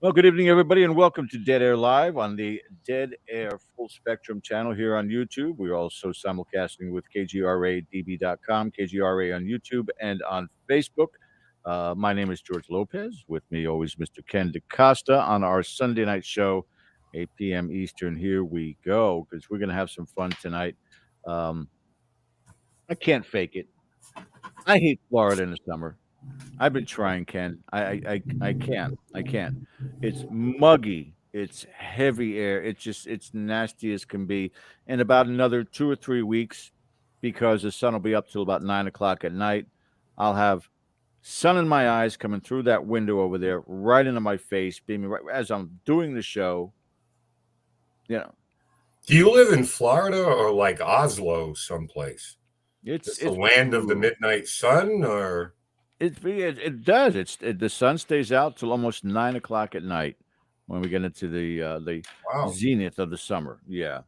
Well, good evening, everybody, and welcome to Dead Air Live on the Dead Air Full Spectrum channel here on YouTube. We're also simulcasting with KGRADB.com, KGRA on YouTube, and on Facebook. My name is George Lopez. With me, always, Mr. Ken DaCosta on our Sunday night show, 8 p.m. Eastern. Here we go, because we're going to have some fun tonight. I can't fake it. I hate Florida in the summer. I've been trying, Ken. I can't. I can't. It's muggy. It's heavy air. It's nasty as can be. In about another 2 or 3 weeks, because the sun will be up till about 9 o'clock at night, I'll have sun in my eyes coming through that window over there, right into my face, beaming right as I'm doing the show. Do you live in Florida or like Oslo someplace? It's the land of the midnight sun, or it does. The sun stays out till almost 9 o'clock at night when we get into the zenith of the summer. Yeah,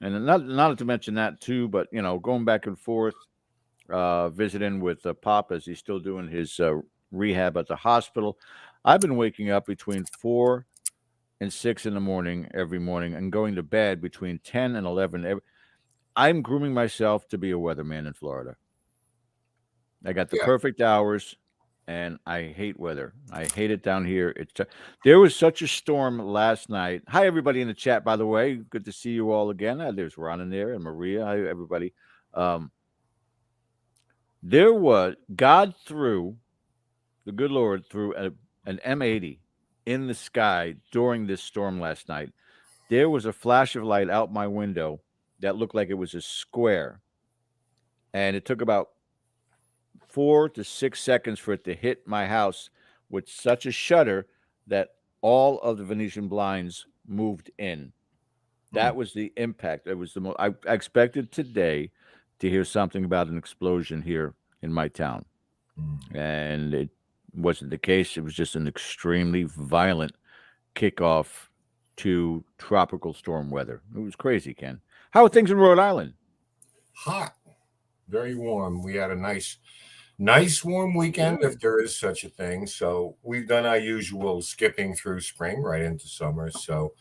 and not to mention that too, but going back and forth, visiting with Pop as he's still doing his rehab at the hospital. I've been waking up between 4 and 6 in the morning every morning, and going to bed between 10 and 11. I'm grooming myself to be a weatherman in Florida. I got the perfect hours, and I hate weather. I hate it down here. There was such a storm last night. Hi, everybody in the chat, by the way. Good to see you all again. There's Ron in there and Maria. Hi, everybody. There was God threw, the good Lord threw an M80 in the sky during this storm last night. There was a flash of light out my window that looked like it was a square, and it took about 4 to 6 seconds for it to hit my house with such a shudder that all of the Venetian blinds moved in. That was the impact. It was the most. I expected today to hear something about an explosion here in my town, and it wasn't the case. It was just an extremely violent kickoff to tropical storm weather. It was crazy, Ken. How are things in Rhode Island? Hot, very warm. We had a nice warm weekend, if there is such a thing. So we've done our usual skipping through spring right into summer. So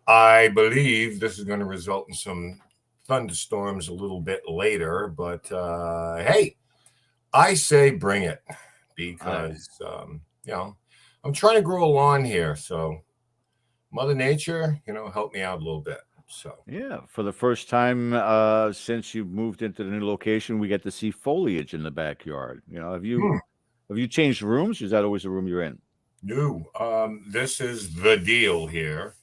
I believe this is going to result in some thunderstorms a little bit later. But hey, I say bring it, because I'm trying to grow a lawn here. So Mother Nature, help me out a little bit. So yeah, for the first time since you moved into the new location, we get to see foliage in the backyard. Have you changed rooms? Or is that always the room you're in? No, this is the deal here.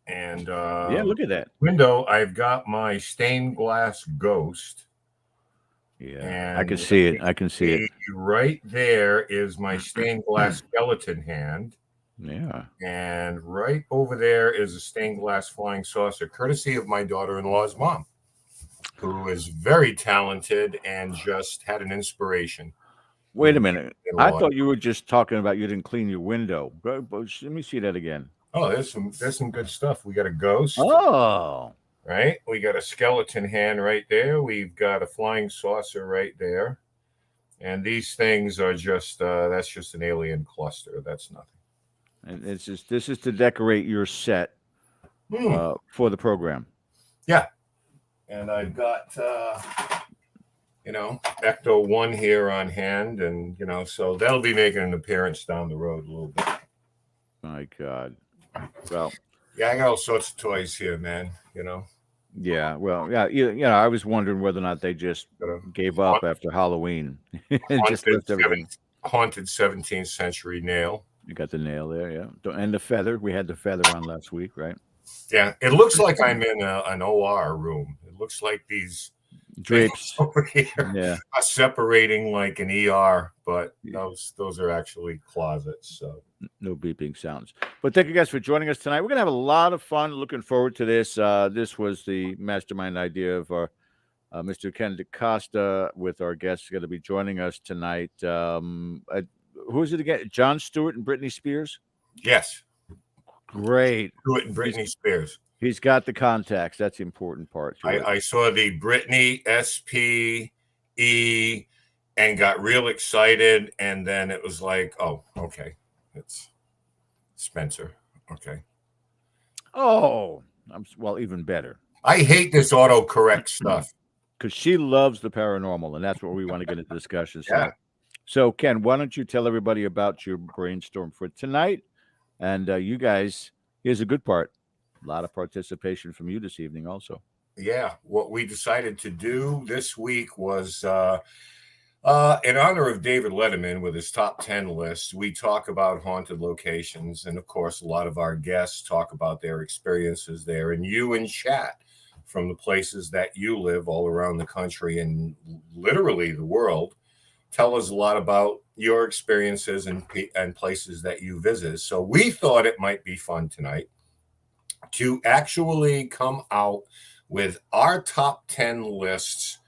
And yeah, look at that window. I've got my stained glass ghost. Yeah, and I can see it. I can see it. Right there is my stained glass skeleton hand. Yeah. And right over there is a stained glass flying saucer, courtesy of my daughter-in-law's mom, who is very talented and just had an inspiration. Wait a minute. I thought you were just talking about you didn't clean your window. Let me see that again. Oh, there's some good stuff. We got a ghost. Oh. Right? We got a skeleton hand right there. We've got a flying saucer right there. And these things are just, that's just an alien cluster. That's nothing. And this is to decorate your set for the program. Yeah. And I've got, Ecto 1 here on hand. And, so that'll be making an appearance down the road a little bit. My God. Well. Yeah, I got all sorts of toys here, man, Yeah, well, yeah, I was wondering whether or not they just gave up after Halloween. Just left everything. Haunted 17th century nail. You got the nail there, yeah. And the feather. We had the feather on last week, right? Yeah, it looks like I'm in an OR room. It looks like these Drapes. over here Yeah. are separating like an ER, but those are actually closets. So No beeping sounds. But thank you guys for joining us tonight. We're gonna have a lot of fun. Looking forward to this. This was the mastermind idea of our Mr. Ken DaCosta with our guests going to be joining us tonight. Who is it again? John Stewart and Britney Spears. yes, Great. do it in He's Britney Spears. he's got the contacts. That's the important part to it. I saw the Britney SPE and got real excited, and then it was like, oh, okay, it's Spencer. Okay. Oh, well, even better I hate this autocorrect stuff. because she loves the paranormal, and that's what we want to get into discussion. Yeah. So Ken, why don't you tell everybody about your brainstorm for tonight? And you guys, here's a good part. A lot of participation from you this evening, also. Yeah, what we decided to do this week was in honor of David Letterman with his top 10 list. We talk about haunted locations, and of course, a lot of our guests talk about their experiences there. And you in chat from the places that you live all around the country and literally the world tell us a lot about your experiences and places that you visit. So we thought it might be fun tonight to actually come out with our top 10 lists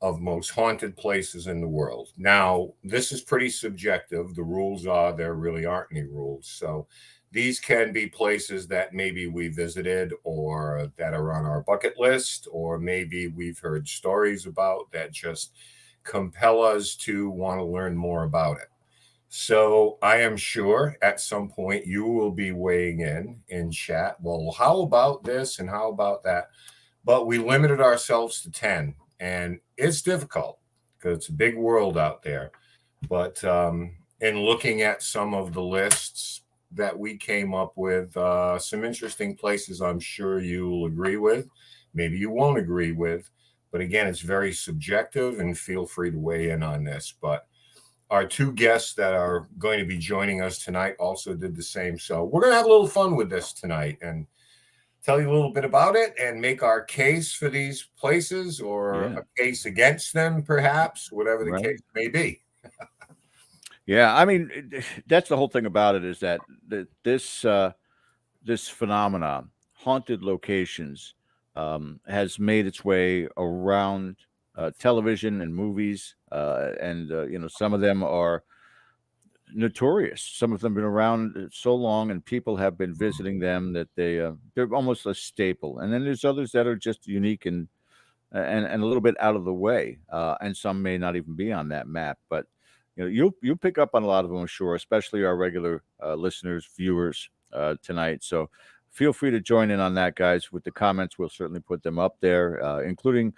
of most haunted places in the world. Now, this is pretty subjective. The rules are there really aren't any rules. So these can be places that maybe we visited or that are on our bucket list, or maybe we've heard stories about that just compel us to want to learn more about it. So I am sure at some point you will be weighing in chat. Well, how about this and how about that? But we limited ourselves to 10, and it's difficult because it's a big world out there. But in looking at some of the lists that we came up with, some interesting places I'm sure you'll agree with, maybe you won't agree with. But again, it's very subjective, and feel free to weigh in on this. But our two guests that are going to be joining us tonight also did the same. So we're going to have a little fun with this tonight and tell you a little bit about it and make our case for these places, or a case against them, perhaps, whatever the case may be. Yeah, I mean, that's the whole thing about it, is that this phenomenon, haunted locations, has made its way around television and movies, and some of them are notorious. Some of them have been around so long, and people have been visiting them that they're almost a staple. And then there's others that are just unique and a little bit out of the way, and some may not even be on that map. But you'll pick up on a lot of them, I'm sure, especially our regular listeners, viewers tonight. So feel free to join in on that, guys, with the comments. We'll certainly put them up there, including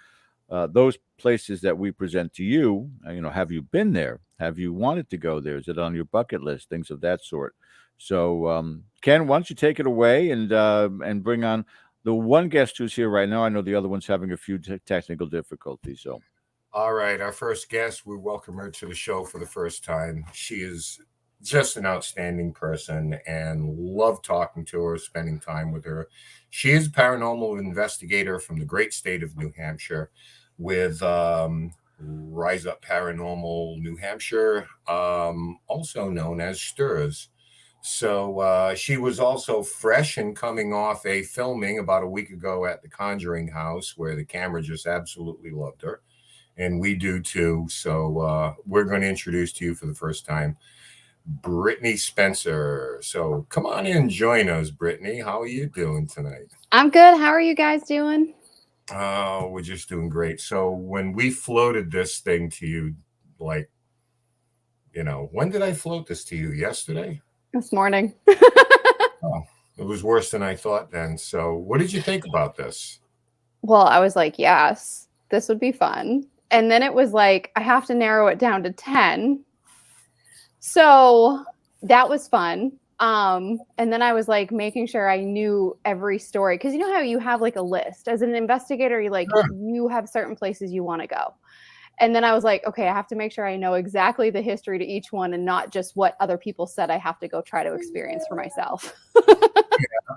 those places that we present to you. Have you been there? Have you wanted to go there? Is it on your bucket list? Things of that sort. So, Ken, why don't you take it away and bring on the one guest who's here right now? I know the other one's having a few technical difficulties. So, all right, our first guest, we welcome her to the show for the first time. She is just an outstanding person, and love talking to her, spending time with her. She is a paranormal investigator from the great state of New Hampshire with Rise Up Paranormal New Hampshire, also known as STIRS. So she was also fresh and coming off a filming about a week ago at the Conjuring House, where the camera just absolutely loved her. And we do too. So we're going to introduce to you for the first time Britney Spencer. So come on in, join us, Britney. How are you doing tonight? I'm good. How are you guys doing? Oh, we're just doing great. So when we floated this thing to you, like, when did I float this to you? Yesterday? This morning. Oh, it was worse than I thought then. So what did you think about this? Well, I was like, yes, this would be fun. And then it was like, I have to narrow it down to 10. So that was fun. And then I was like making sure I knew every story. Because you know how you have like a list. As an investigator, you have certain places you want to go. And then I was like, okay, I have to make sure I know exactly the history to each one and not just what other people said I have to go try to experience for myself.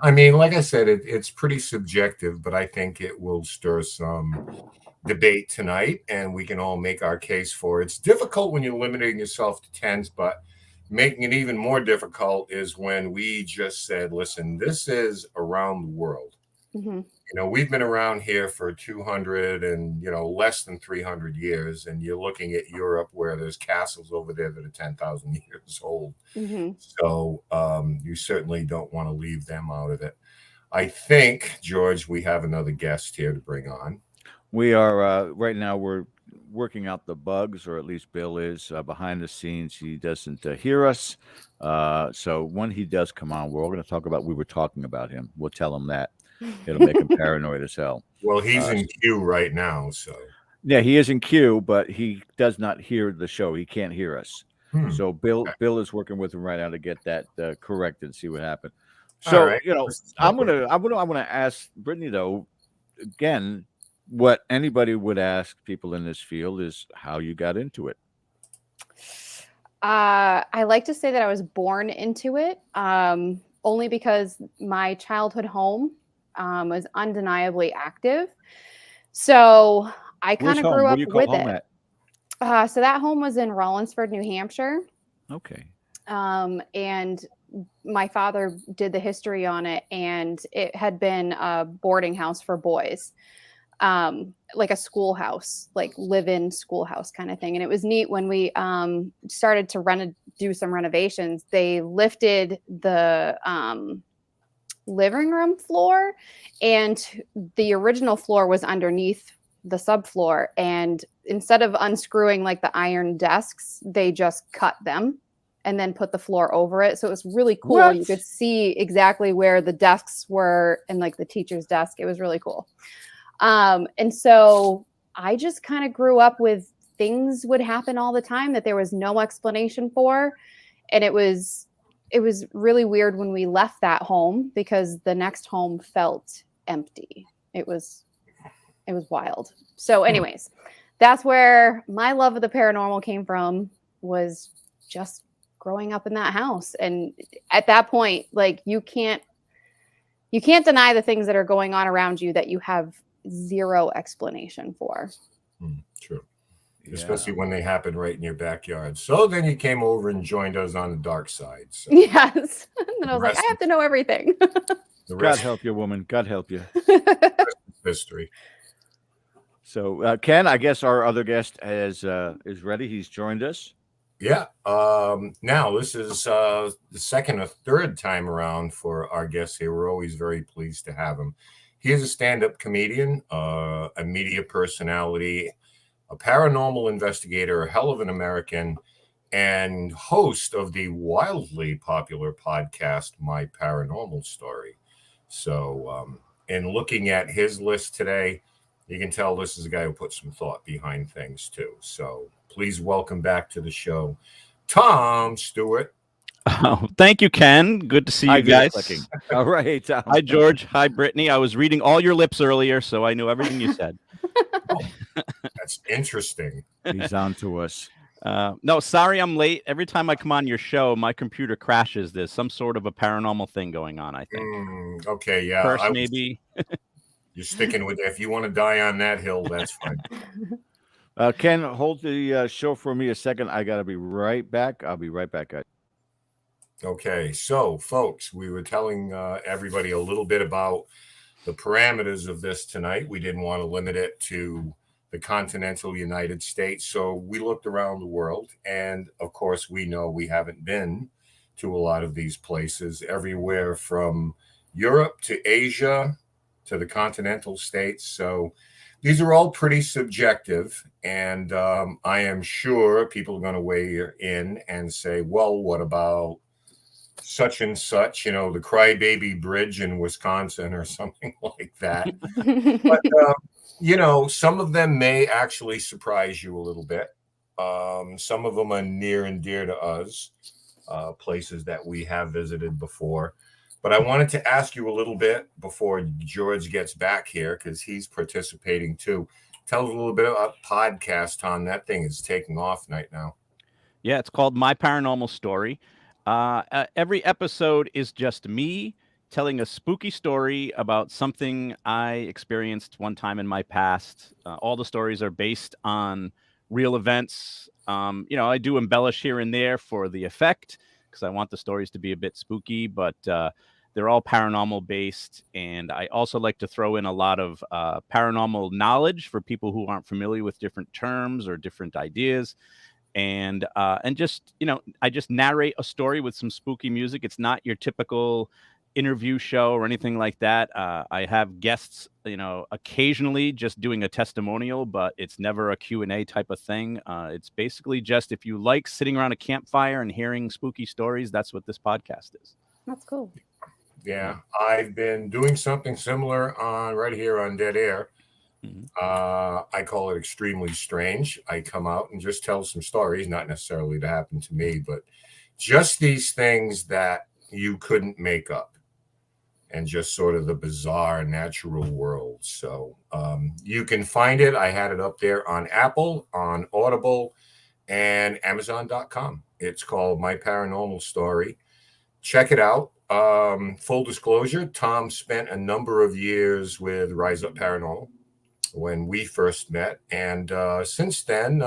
I mean, like I said, it's pretty subjective, but I think it will stir some debate tonight, and we can all make our case for it. It's difficult when you're limiting yourself to tens, but making it even more difficult is when we just said, listen, this is around the world. Mm-hmm. You know, we've been around here for 200 and, less than 300 years. And you're looking at Europe where there's castles over there that are 10,000 years old. Mm-hmm. So you certainly don't want to leave them out of it. I think, George, we have another guest here to bring on. We are right now. We're working out the bugs, or at least Bill is behind the scenes. He doesn't hear us, so when he does come on, we're all going to talk about. We were talking about him. We'll tell him that. It'll make him paranoid as hell. Well, he's in queue right now, so yeah, he is in queue, but he does not hear the show. He can't hear us. So Bill is working with him right now to get that corrected and see what happened. So right. I'm gonna ask Brittany though again. What anybody would ask people in this field is how you got into it. I like to say that I was born into it, only because my childhood home was undeniably active. So I kind of grew up with it. So that home was in Rollinsford, New Hampshire. Okay. And my father did the history on it, and it had been a boarding house for boys. Like a schoolhouse, like live-in schoolhouse kind of thing. And it was neat when we started to do some renovations. They lifted the living room floor, and the original floor was underneath the subfloor. And instead of unscrewing like the iron desks, they just cut them and then put the floor over it. So it was really cool. What? You could see exactly where the desks were and like the teacher's desk. It was really cool. And so I just kind of grew up with things would happen all the time that there was no explanation for. And it was really weird when we left that home because the next home felt empty. It was wild. So anyways, that's where my love of the paranormal came from, was just growing up in that house. And at that point, like you can't deny the things that are going on around you that you have zero explanation for. True. Yeah. Especially when they happen right in your backyard. So then you came over and joined us on the dark side. So. Yes. And I was like, I have to know everything. God help you, woman. God help you. History. So Ken, I guess our other guest is ready. He's joined us. Yeah. Now this is the second or third time around for our guest here. We're always very pleased to have him. He is a stand-up comedian, a media personality, a paranormal investigator, a hell of an American, and host of the wildly popular podcast, My Paranormal Story. So in looking at his list today, you can tell this is a guy who put some thought behind things too. So please welcome back to the show, Tom Stewart. Oh, thank you, Ken. Good to see you guys. All right. Hi, George. Hi, Brittany. I was reading all your lips earlier, so I knew everything you said. That's interesting. He's on to us. No, sorry I'm late. Every time I come on your show, my computer crashes. There's some sort of a paranormal thing going on, I think. Okay, yeah. Curse, maybe. You're sticking with it. If you want to die on that hill, that's fine. Ken, hold the show for me a second. I got to be right back. I'll be right back, guys. Okay, so folks, we were telling everybody a little bit about the parameters of this tonight. We didn't want to limit it to the continental United States, so we looked around the world, and of course, we know we haven't been to a lot of these places, everywhere from Europe to Asia to the continental states. So these are all pretty subjective, and I am sure people are going to weigh in and say, well, what about such and such, the Crybaby Bridge in Wisconsin or something like that. But, some of them may actually surprise you a little bit. Some of them are near and dear to us, places that we have visited before. But I wanted to ask you a little bit before George gets back here, because he's participating too. Tell us a little bit about podcast, Tom. That thing is taking off right now. Yeah, it's called My Paranormal Story. Every episode is just me telling a spooky story about something I experienced one time in my past. All the stories are based on real events. I do embellish here and there for the effect because I want the stories to be a bit spooky, but they're all paranormal based. And I also like to throw in a lot of paranormal knowledge for people who aren't familiar with different terms or different ideas. And just I just narrate a story with some spooky music. It's not your typical interview show or anything like that. I have guests, occasionally just doing a testimonial, but it's never a Q&A type of thing. It's basically just if you like sitting around a campfire and hearing spooky stories, that's what this podcast is. That's cool. Yeah, I've been doing something similar right here on Dead Air. I call it extremely strange. I come out and just tell some stories, not necessarily to happen to me, but just these things that you couldn't make up and just sort of the bizarre natural world. So you can find it. I had it up there on Apple, on Audible, and Amazon.com. It's called My Paranormal Story. Check it out. Full disclosure, Tom spent a number of years with Rise Up Paranormal when we first met. And since then,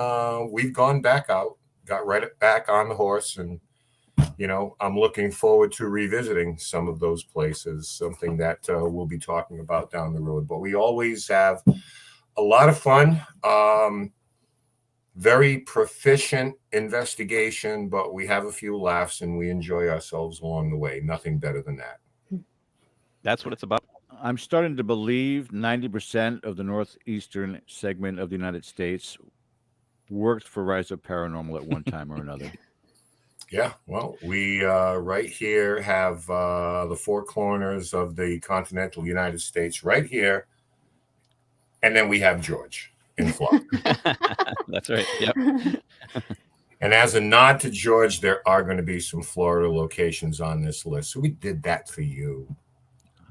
we've gone back out, got right back on the horse. And, I'm looking forward to revisiting some of those places, something that we'll be talking about down the road. But we always have a lot of fun, very proficient investigation, but we have a few laughs and we enjoy ourselves along the way. Nothing better than that. That's what it's about. I'm starting to believe 90% of the northeastern segment of the United States worked for Rise Up Paranormal at one time or another. Yeah, well, we right here have the four corners of the continental United States right here. And then we have George in Florida. That's right. Yep. And as a nod to George, there are going to be some Florida locations on this list. So we did that for you.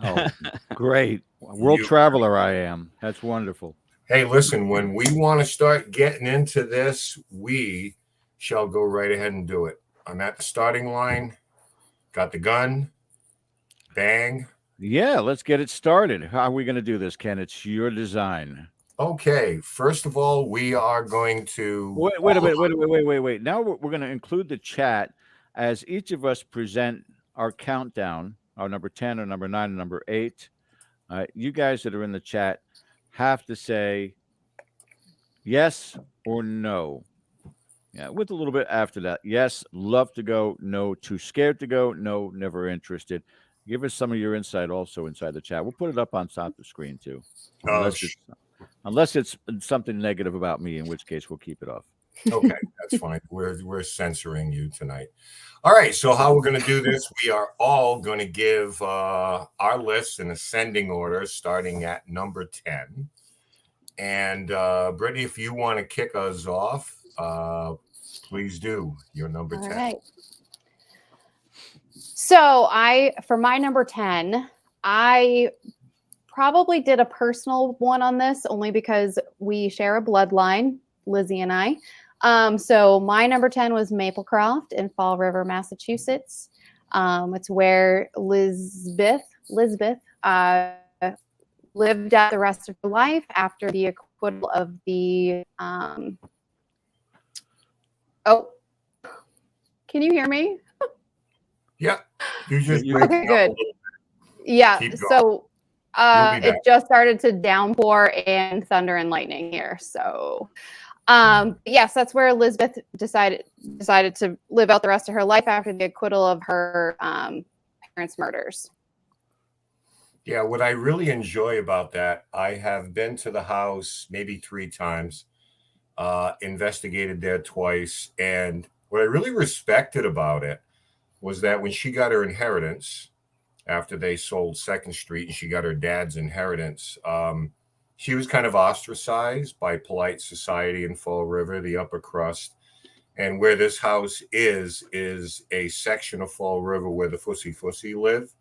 Oh, great. World traveler I am. That's wonderful. Hey, listen, when we want to start getting into this, we shall go right ahead and do it. I'm at the starting line, got the gun, bang. Yeah, let's get it started. How are we going to do this, Ken? It's your design. Okay, first of all, we are going to... Wait a minute, wait. Now we're going to include the chat as each of us present our countdown, our number 10, our number 9, and number 8. You guys that are in the chat have to say yes or no. Yeah, with a little bit after that. Yes, love to go. No, too scared to go. No, never interested. Give us some of your insight also inside the chat. We'll put it up on top of the screen too. Unless it's something negative about me, in which case we'll keep it off. Okay, that's fine. We're censoring you tonight. All right, so how we're going to do this, we are all going to give our list in ascending order, starting at number 10. And Brittany, if you want to kick us off, please do. Your number 10. Right. So for my number 10, I probably did a personal one on this only because we share a bloodline, Lizzie and I. So my number 10 was Maplecroft in Fall River, Massachusetts. It's where Lisbeth lived out the rest of her life after the acquittal of the can you hear me? Yeah. You just okay, good. Yeah. So it just started to downpour and thunder and lightning here. So yes, that's where Elizabeth decided to live out the rest of her life after the acquittal of her parents' murders. Yeah, what I really enjoy about that, I have been to the house maybe 3 times, investigated there twice, and what I really respected about it was that when she got her inheritance, after they sold 2nd Street and she got her dad's inheritance, she was kind of ostracized by polite society in Fall River, the upper crust. And where this house is a section of Fall River where the Fussy live,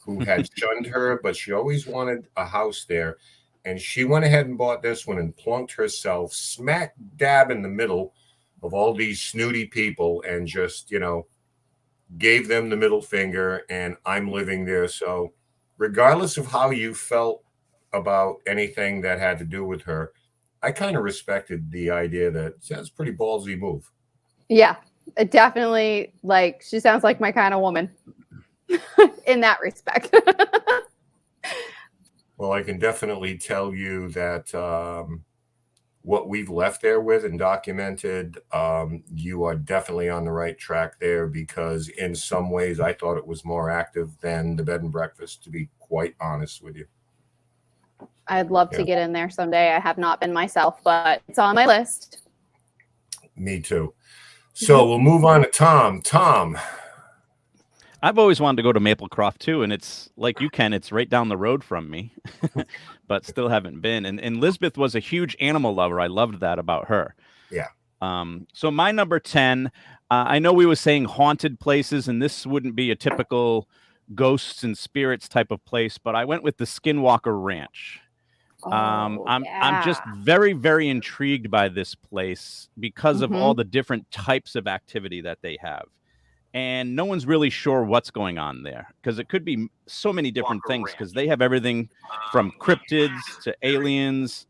who had shunned her, but she always wanted a house there. And she went ahead and bought this one and plunked herself smack dab in the middle of all these snooty people and just, gave them the middle finger, and I'm living there. So regardless of how you felt about anything that had to do with her, I kind of respected the idea that that's a pretty ballsy move. Yeah, it definitely, like, she sounds like my kind of woman in that respect. Well, I can definitely tell you that what we've left there with and documented, you are definitely on the right track there, because in some ways I thought it was more active than the bed and breakfast, to be quite honest with you. I'd love to get in there someday. I have not been myself, but it's on my list. Me too. So we'll move on to Tom. Tom. I've always wanted to go to Maplecroft too, and it's like you can, it's right down the road from me, but still haven't been. And Lisbeth was a huge animal lover. I loved that about her. Yeah. So my number 10, I know we were saying haunted places, and this wouldn't be a typical ghosts and spirits type of place, but I went with the Skinwalker Ranch. I'm just very, very intrigued by this place because of all the different types of activity that they have. And no one's really sure what's going on there, because it could be so many different things, because they have everything from cryptids to aliens.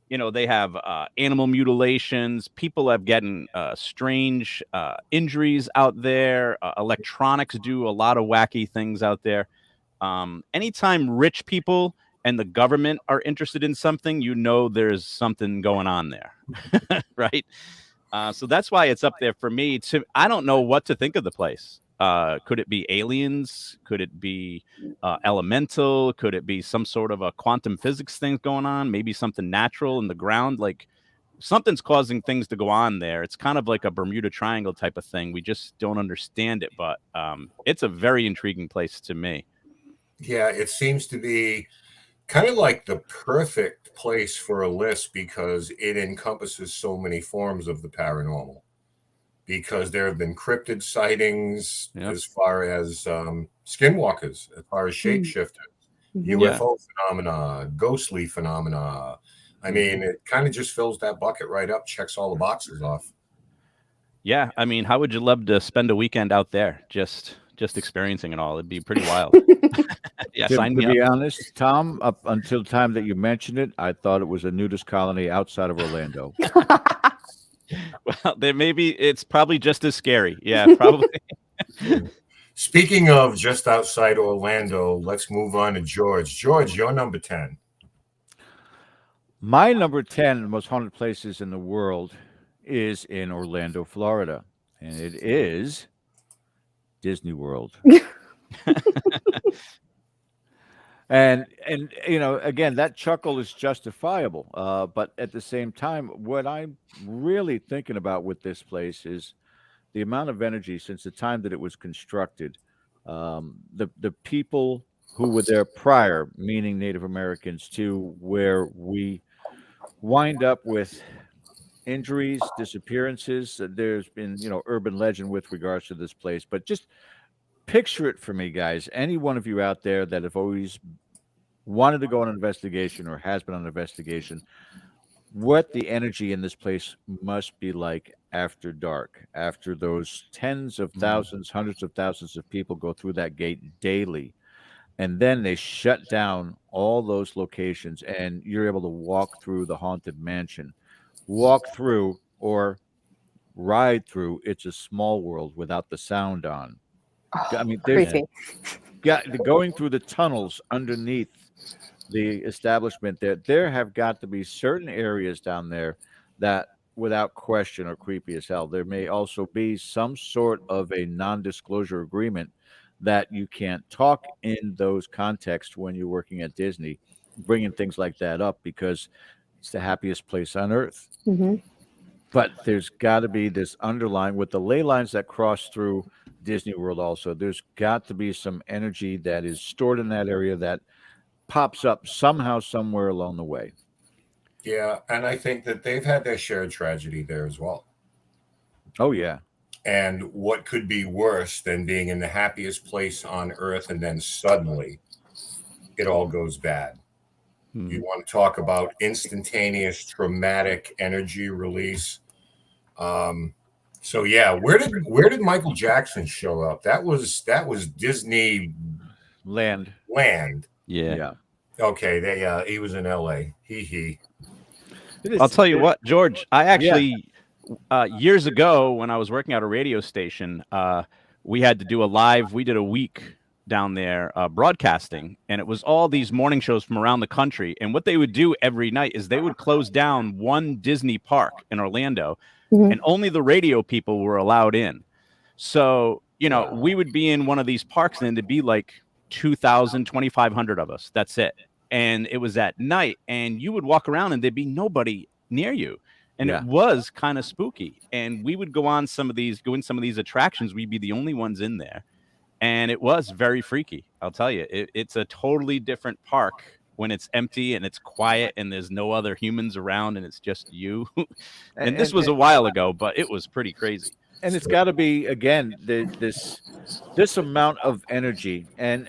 You know, they have animal mutilations. People have gotten strange injuries out there. Electronics do a lot of wacky things out there. Anytime rich people and the government are interested in something, you know there's something going on there, right? So that's why it's up there for me. I don't know what to think of the place. Could it be aliens? Could it be elemental? Could it be some sort of a quantum physics thing going on? Maybe something natural in the ground? Like something's causing things to go on there. It's kind of like a Bermuda Triangle type of thing. We just don't understand it, but it's a very intriguing place to me. Yeah, it seems to be kind of like the perfect place for a list, because it encompasses so many forms of the paranormal. Because there have been cryptid sightings, as far as skinwalkers, as far as shapeshifters, UFO phenomena, ghostly phenomena. I mean, it kind of just fills that bucket right up, checks all the boxes off. Yeah, I mean, how would you love to spend a weekend out there just experiencing it all? It'd be pretty wild. Yeah, sign me up. To be honest, Tom, up until the time that you mentioned it, I thought it was a nudist colony outside of Orlando. Well, it's probably just as scary. Yeah, probably. Speaking of just outside Orlando, let's move on to George. George, you're number 10. My number 10 most haunted places in the world is in Orlando, Florida, and it is Disney World. And you know, again, that chuckle is justifiable, but at the same time, what I'm really thinking about with this place is the amount of energy since the time that it was constructed. The people who were there prior, meaning Native Americans, to where we wind up with injuries, disappearances. There's been, you know, urban legend with regards to this place, but just picture it for me, guys. Any one of you out there that have always wanted to go on an investigation or has been on an investigation, what the energy in this place must be like after dark, after those tens of thousands, hundreds of thousands of people go through that gate daily. And then they shut down all those locations, and you're able to walk through the haunted mansion, walk through or ride through It's a Small World without the sound on. I mean, there's going through the tunnels underneath the establishment. There have got to be certain areas down there that, without question, are creepy as hell. There may also be some sort of a non-disclosure agreement that you can't talk in those contexts when you're working at Disney, bringing things like that up, because it's the happiest place on earth. But there's got to be this underlying, with the ley lines that cross through Disney World also, there's got to be some energy that is stored in that area that pops up somehow, somewhere along the way. Yeah, and I think that they've had their shared tragedy there as well. Oh, yeah. And what could be worse than being in the happiest place on earth and then suddenly it all goes bad? You want to talk about instantaneous traumatic energy release. So yeah, where did Michael Jackson show up? That was Disney Land. Land. Yeah. Yeah. Okay, he was in L.A. He. I'll tell you what, George, I Yeah. actually, years ago when I was working at a radio station, we had to do we did a week down there broadcasting, and it was all these morning shows from around the country. And what they would do every night is they would close down one Disney park in Orlando, Mhm. and only the radio people were allowed in. So, Wow. we would be in one of these parks and there'd be like 2,000, 2,500 of us. That's it. And it was at night, and you would walk around and there'd be nobody near you. And it Yeah. was kind of spooky. And we would go in some of these attractions. We'd be the only ones in there. And it was very freaky. I'll tell you, it's a totally different park when it's empty and it's quiet and there's no other humans around and it's just you. And this was a while ago, but it was pretty crazy. And it's got to be again this amount of energy, and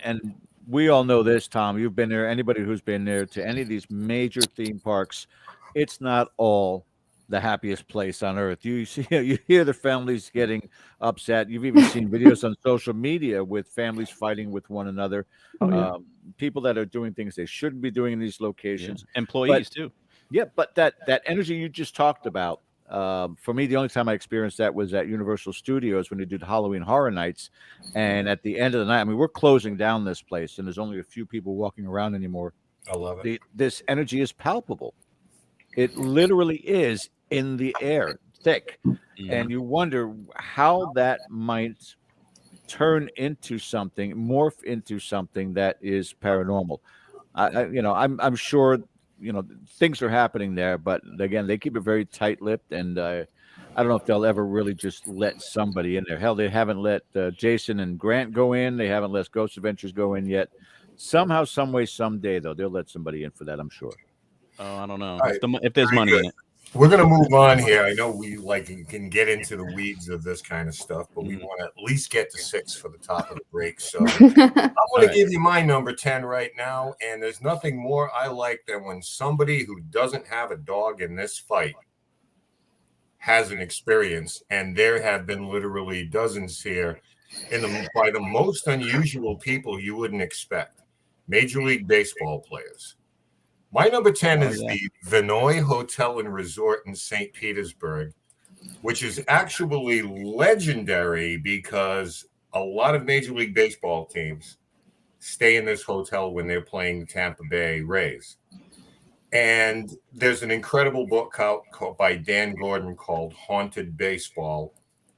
we all know this, Tom. You've been there. Anybody who's been there to any of these major theme parks, it's not all the happiest place on earth. You see, you hear the families getting upset. You've even seen videos on social media with families fighting with one another. Oh, yeah. People that are doing things they shouldn't be doing in these locations. Employees too. Yeah, but that energy you just talked about. For me, the only time I experienced that was at Universal Studios when they did Halloween Horror Nights. And at the end of the night, I mean, we're closing down this place, and there's only a few people walking around anymore. I love it. This energy is palpable. It literally is in the air, thick. And you wonder how that might turn into something, morph into something that is paranormal. I'm sure things are happening there, but again, they keep it very tight-lipped, and I don't know if they'll ever really just let somebody in there. Hell, they haven't let Jason and Grant go in. They haven't let Ghost Adventures go in yet. Somehow, some way, someday, though, they'll let somebody in for that, I'm sure. Oh, I don't know. All right. If there's Very money good. in it. We're going to move on here. I know we can get into the weeds of this kind of stuff, but we want to at least get to 6 for the top of the break. So I'm going to give you my number 10 right now. And there's nothing more I like than when somebody who doesn't have a dog in this fight has an experience. And there have been literally dozens here by the most unusual people you wouldn't expect. Major League Baseball players. My number 10 is the Vinoy Hotel and Resort in St. Petersburg, which is actually legendary because a lot of Major League Baseball teams stay in this hotel when they're playing the Tampa Bay Rays. And there's an incredible book out by Dan Gordon called Haunted Baseball.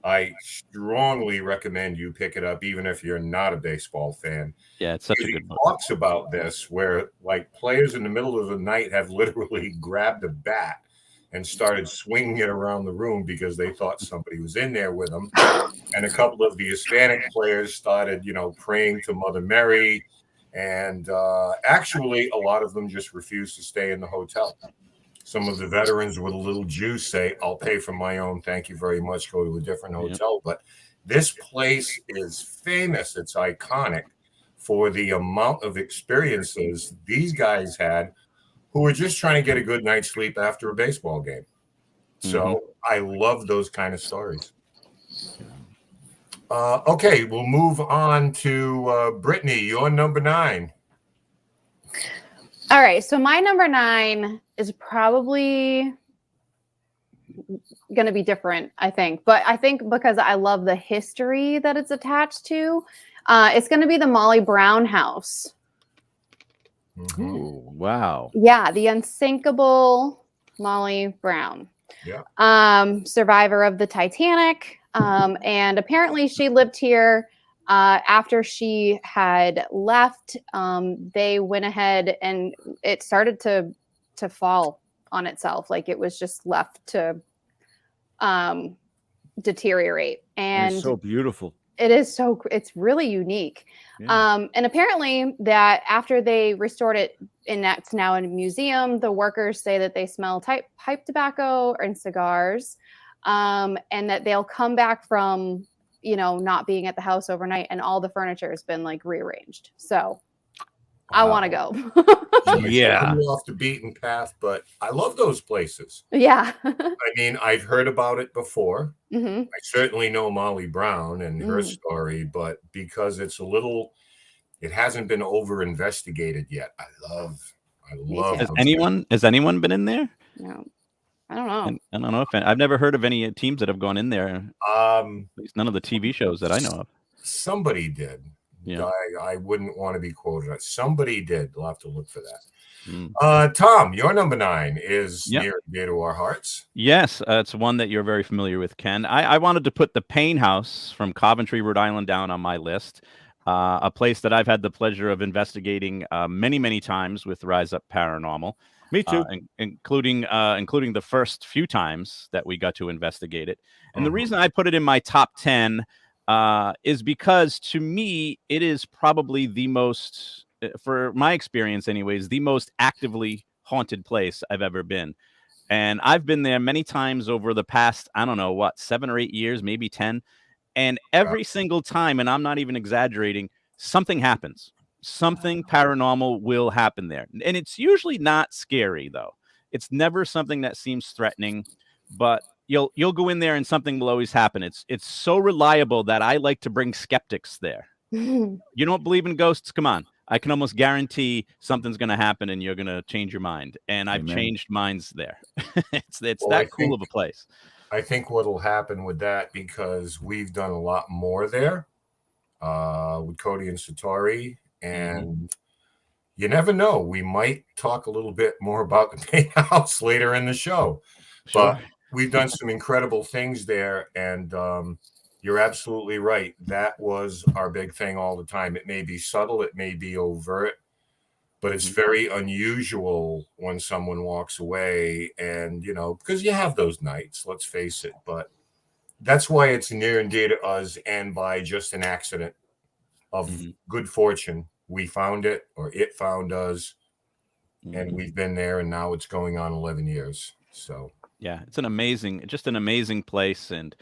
I strongly recommend you pick it up, even if you're not a baseball fan. Yeah, it's such a good book. He talks about this where like players in the middle of the night have literally grabbed a bat and started swinging it around the room because they thought somebody was in there with them. And a couple of the Hispanic players started, praying to Mother Mary. And actually, a lot of them just refused to stay in the hotel. Some of the veterans with a little juice say, I'll pay for my own. Thank you very much. Go to a different hotel. But this place is famous. It's iconic for the amount of experiences these guys had who were just trying to get a good night's sleep after a baseball game. So I love those kind of stories. Okay, we'll move on to Brittany. You're number 9. All right, so my number 9 is probably going to be different, I think. But I think because I love the history that it's attached to, it's going to be the Molly Brown house. Ooh, wow. Yeah, the unsinkable Molly Brown. Yeah. Survivor of the Titanic. And apparently she lived here after she had left. They went ahead and it started to fall on itself. Like it was just left to deteriorate. And it's so beautiful. It's really unique. Yeah. And apparently that after they restored it, and that's now in a museum, the workers say that they smell pipe tobacco and cigars, and that they'll come back from, not being at the house overnight and all the furniture has been like rearranged. So I want to Wow. go. It's a Yeah. little off the beaten path, but I love those places. Yeah. I mean, I've heard about it before. Hmm. I certainly know Molly Brown and her story, but because it hasn't been over investigated yet. I Me love too. those things. Has anyone been in there? No, I don't know. And I don't know if I've never heard of any teams that have gone in there. At least none of the TV shows that I know of. Somebody did. Yeah. I wouldn't want to be quoted. Somebody did. We'll have to look for that. Mm. Tom, your number 9 is Yep. near and dear to our hearts. Yes, it's one that you're very familiar with, Ken. I wanted to put the Payne House from Coventry, Rhode Island, down on my list. A place that I've had the pleasure of investigating many, many times with Rise Up Paranormal. Me too. Including the first few times that we got to investigate it. And the reason I put it in my top 10 is because, to me, it is probably the most, for my experience anyways, the most actively haunted place I've ever been. And I've been there many times over the past, I don't know what, 7 or 8 years, maybe 10. And every single time, and I'm not even exaggerating, something happens. Something paranormal will happen there. And it's usually not scary, though. It's never something that seems threatening, but you'll go in there and something will always happen. It's so reliable that I like to bring skeptics there. You don't believe in ghosts? Come on. I can almost guarantee something's going to happen and you're going to change your mind. And I've changed minds there. It's that cool of a place. I think what'll happen with that, because we've done a lot more there with Cody and Satori, and you never know. We might talk a little bit more about the Payne House later in the show. Sure. But we've done some incredible things there, and you're absolutely right. That was our big thing all the time. It may be subtle, it may be overt, but it's very unusual when someone walks away, and, because you have those nights, let's face it, but that's why it's near and dear to us. And by just an accident of good fortune, we found it, or it found us, and we've been there, and now it's going on 11 years. So yeah, it's an amazing place. And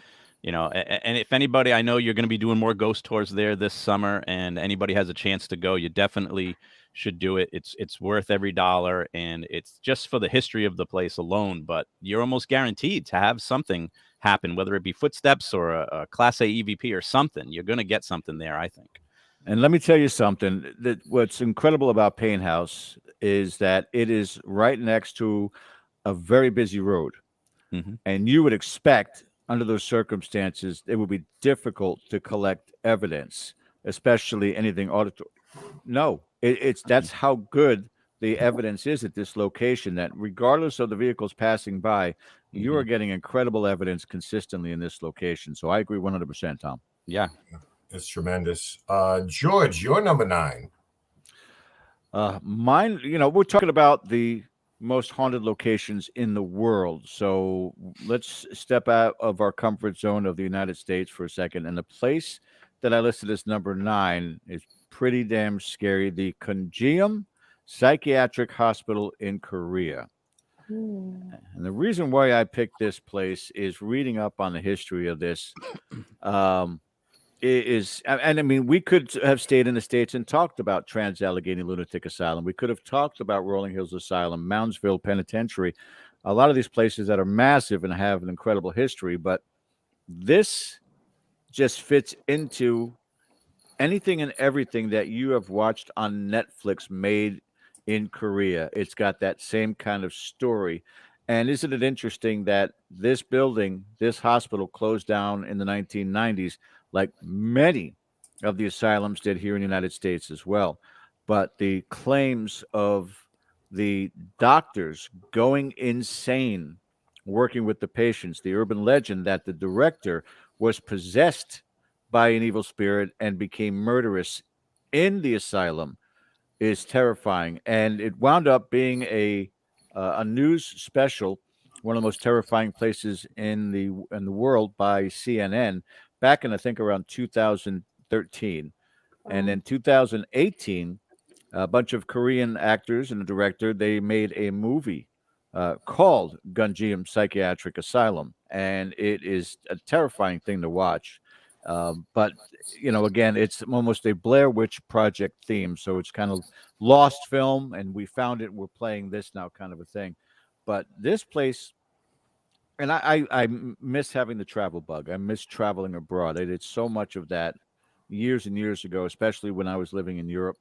and if anybody, I know you're going to be doing more ghost tours there this summer, and anybody has a chance to go, you definitely should do it. It's worth every dollar, and it's just for the history of the place alone. But you're almost guaranteed to have something happen, whether it be footsteps or a Class A EVP or something. You're going to get something there, I think. And let me tell you something, that what's incredible about Payne House is that it is right next to a very busy road. And you would expect, under those circumstances, it would be difficult to collect evidence, especially anything auditory. No, that's how good the evidence is at this location, that regardless of the vehicles passing by, you are getting incredible evidence consistently in this location. So I agree 100%, Tom. Yeah. It's tremendous. George, your number 9. Mine, we're talking about the most haunted locations in the world. So let's step out of our comfort zone of the United States for a second. And the place that I listed as number 9 is pretty damn scary. The Gunjeom Psychiatric Hospital in Korea. And the reason why I picked this place is reading up on the history of this. And I mean, we could have stayed in the States and talked about Trans-Allegheny Lunatic Asylum. We could have talked about Rolling Hills Asylum, Moundsville Penitentiary, a lot of these places that are massive and have an incredible history. But this just fits into anything and everything that you have watched on Netflix made in Korea. It's got that same kind of story. And isn't it interesting that this building, this hospital, closed down in the 1990s, like many of the asylums did here in the United States as well. But the claims of the doctors going insane working with the patients, the urban legend that the director was possessed by an evil spirit and became murderous in the asylum, is terrifying. And it wound up being a news special, one of the most terrifying places in the world, by CNN back in, I think, around 2013. And in 2018, a bunch of Korean actors and a director, they made a movie called Gunjeom Psychiatric Asylum. And it is a terrifying thing to watch. But again, it's almost a Blair Witch Project theme, so it's kind of lost film, and we found it. We're playing this now, kind of a thing. But this place, and I miss having the travel bug. I miss traveling abroad. I did so much of that years and years ago, especially when I was living in Europe.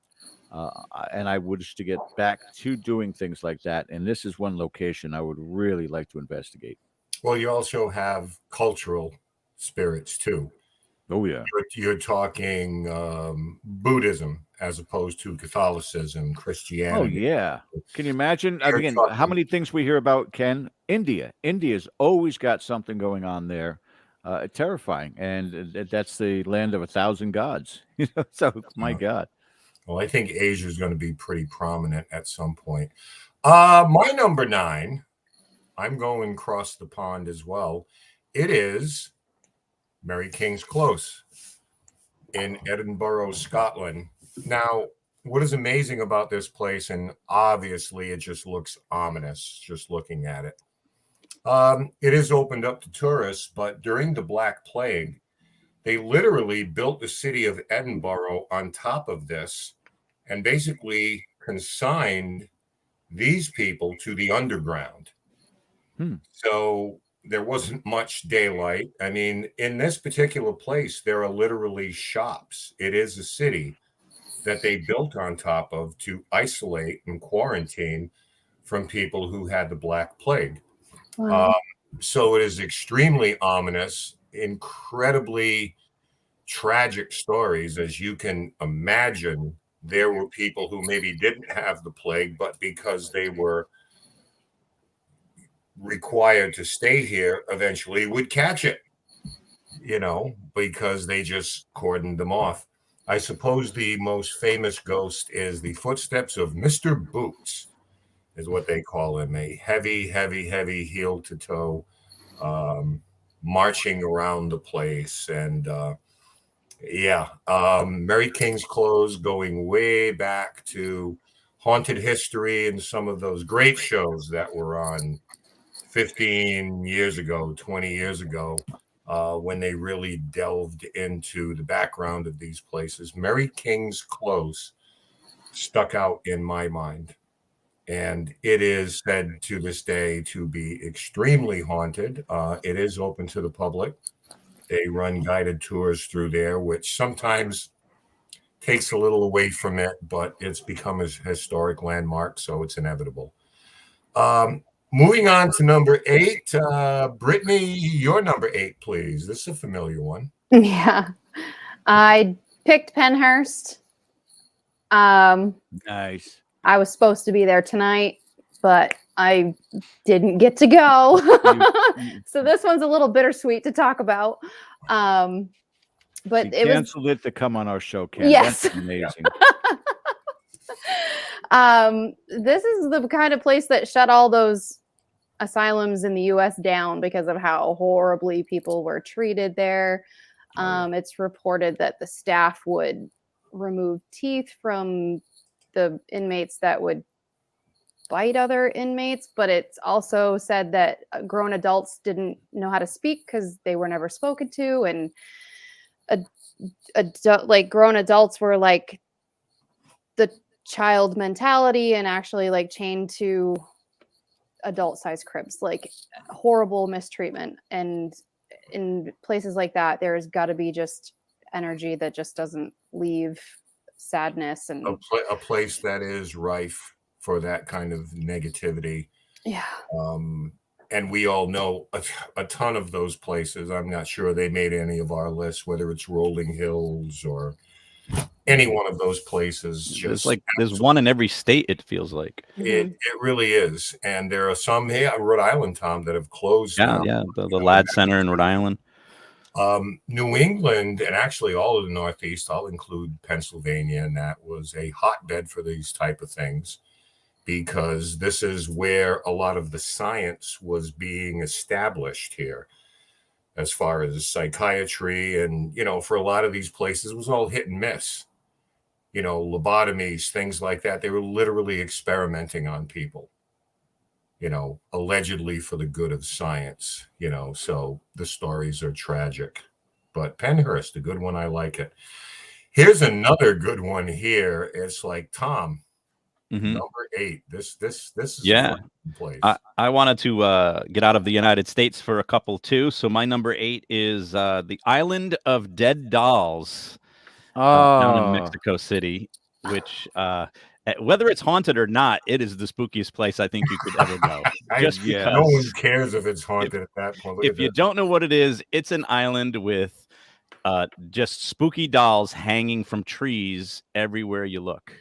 And I wish to get back to doing things like that. And this is one location I would really like to investigate. Well, you also have cultural spirits too. Oh yeah. You're talking Buddhism as opposed to Catholicism, Oh Christianity. yeah. Can you imagine You're again how talking, many things we hear about, Ken? India. India's always got something going on there. Terrifying. And that's the land of 1,000 gods. So my God. well, I think Asia is going to be pretty prominent at some point. My number 9, I'm going across the pond as well. It is Mary King's Close in Edinburgh, Scotland. Now, what is amazing about this place, and obviously it just looks ominous just looking at it. It is opened up to tourists, but during the Black Plague, they literally built the city of Edinburgh on top of this and basically consigned these people to the underground. So there wasn't much daylight. I mean, in this particular place, there are literally shops. It is a city that they built on top of to isolate and quarantine from people who had the Black Plague. Wow. So it is extremely ominous, incredibly tragic stories, as you can imagine. There were people who maybe didn't have the plague, but because they were required to stay here, eventually would catch it, because they just cordoned them off. I suppose the most famous ghost is the footsteps of Mr. Boots, is what they call him. A heavy, heavy, heavy heel to toe, marching around the place. And Mary King's Close, going way back to Haunted History and some of those great shows that were on 15 years ago, 20 years ago, when they really delved into the background of these places. Mary King's Close stuck out in my mind. And it is said to this day to be extremely haunted. It is open to the public. They run guided tours through there, which sometimes takes a little away from it, but it's become a historic landmark, so it's inevitable. Moving on to number 8, Brittany, your number 8, please. This is a familiar one. Yeah. I picked Penhurst. Nice. I was supposed to be there tonight, but I didn't get to go. So this one's a little bittersweet to talk about. But She canceled it to come on our show, Ken. Yes. That's amazing. This is the kind of place that shut all those asylums in the US down because of how horribly people were treated there. It's reported that the staff would remove teeth from the inmates that would bite other inmates, but it's also said that grown adults didn't know how to speak because they were never spoken to, and like grown adults were like the child mentality and actually like chained to adult size cribs, like horrible mistreatment. And in places like that, there's got to be just energy that just doesn't leave, sadness, and a place that is rife for that kind of negativity. Yeah. And we all know a ton of those places. I'm not sure they made any of our lists, whether it's Rolling Hills or any one of those places. There's one in every state, it feels like. It really is. And there are some here in Rhode Island, Tom, that have closed. Yeah. The Ladd Center in Rhode Island. New England, and actually all of the Northeast, I'll include Pennsylvania, and that was a hotbed for these type of things, because this is where a lot of the science was being established here as far as psychiatry. And, for a lot of these places, it was all hit and miss, lobotomies, things like that. They were literally experimenting on people, allegedly for the good of science, so the stories are tragic. But Penhurst, a good one. I like it. Here's another good one here. It's like Tom, number 8. This is Yeah. a fun place. I wanted to get out of the United States for a couple too. So my number 8 is the Island of Dead Dolls down in Mexico City, which whether it's haunted or not, it is the spookiest place I think you could ever go. Just because no one cares if it's haunted at that point. Look if you don't know what it is, it's an island with just spooky dolls hanging from trees everywhere you look.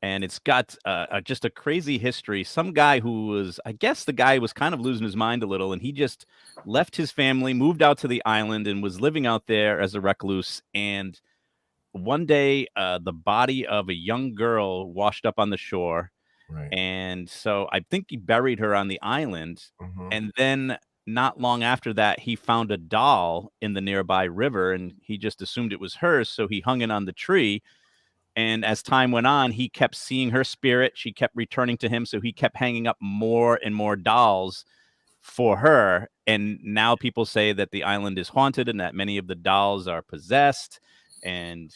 And it's got just a crazy history. Some guy who was, I guess the guy was kind of losing his mind a little, and he just left his family, moved out to the island, and was living out there as a recluse. And one day, the body of a young girl washed up on the shore. Right. And so I think he buried her on the island. And then not long after that, he found a doll in the nearby river, and he just assumed it was hers. So he hung it on the tree. And as time went on, he kept seeing her spirit. She kept returning to him. So he kept hanging up more and more dolls for her. And now people say that the island is haunted and that many of the dolls are possessed. And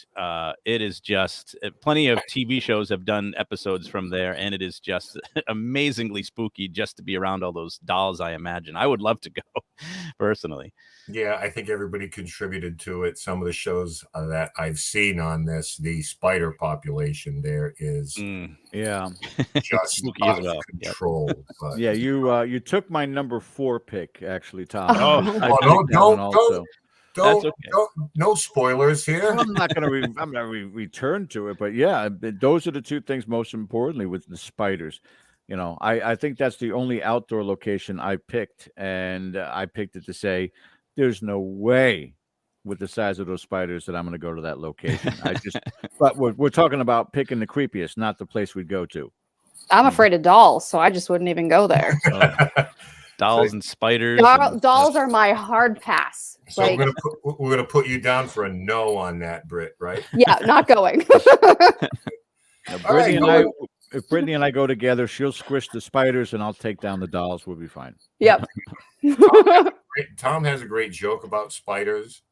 it is just plenty of TV shows have done episodes from there. And it is just amazingly spooky just to be around all those dolls, I imagine. I would love to go personally. Yeah, I think everybody contributed to it. Some of the shows that I've seen on this, the spider population there is just spooky out as well. of control. Yep. But, Yeah, you took my number 4 pick, actually, Tom. Don't, no spoilers here. I'm not going to return to it, but yeah, those are the two things most importantly with the spiders. You know, I think that's the only outdoor location I picked, and I picked it to say there's no way with the size of those spiders that I'm going to go to that location. But we're talking about picking the creepiest, not the place we'd go to. I'm afraid of dolls, so I just wouldn't even go there. Dolls and spiders. Dolls are my hard pass. So we're gonna put you down for a no on that, Britt, right? Yeah, not going. If Brittany and I go together, she'll squish the spiders and I'll take down the dolls. We'll be fine. Yep. Tom has a great joke about spiders,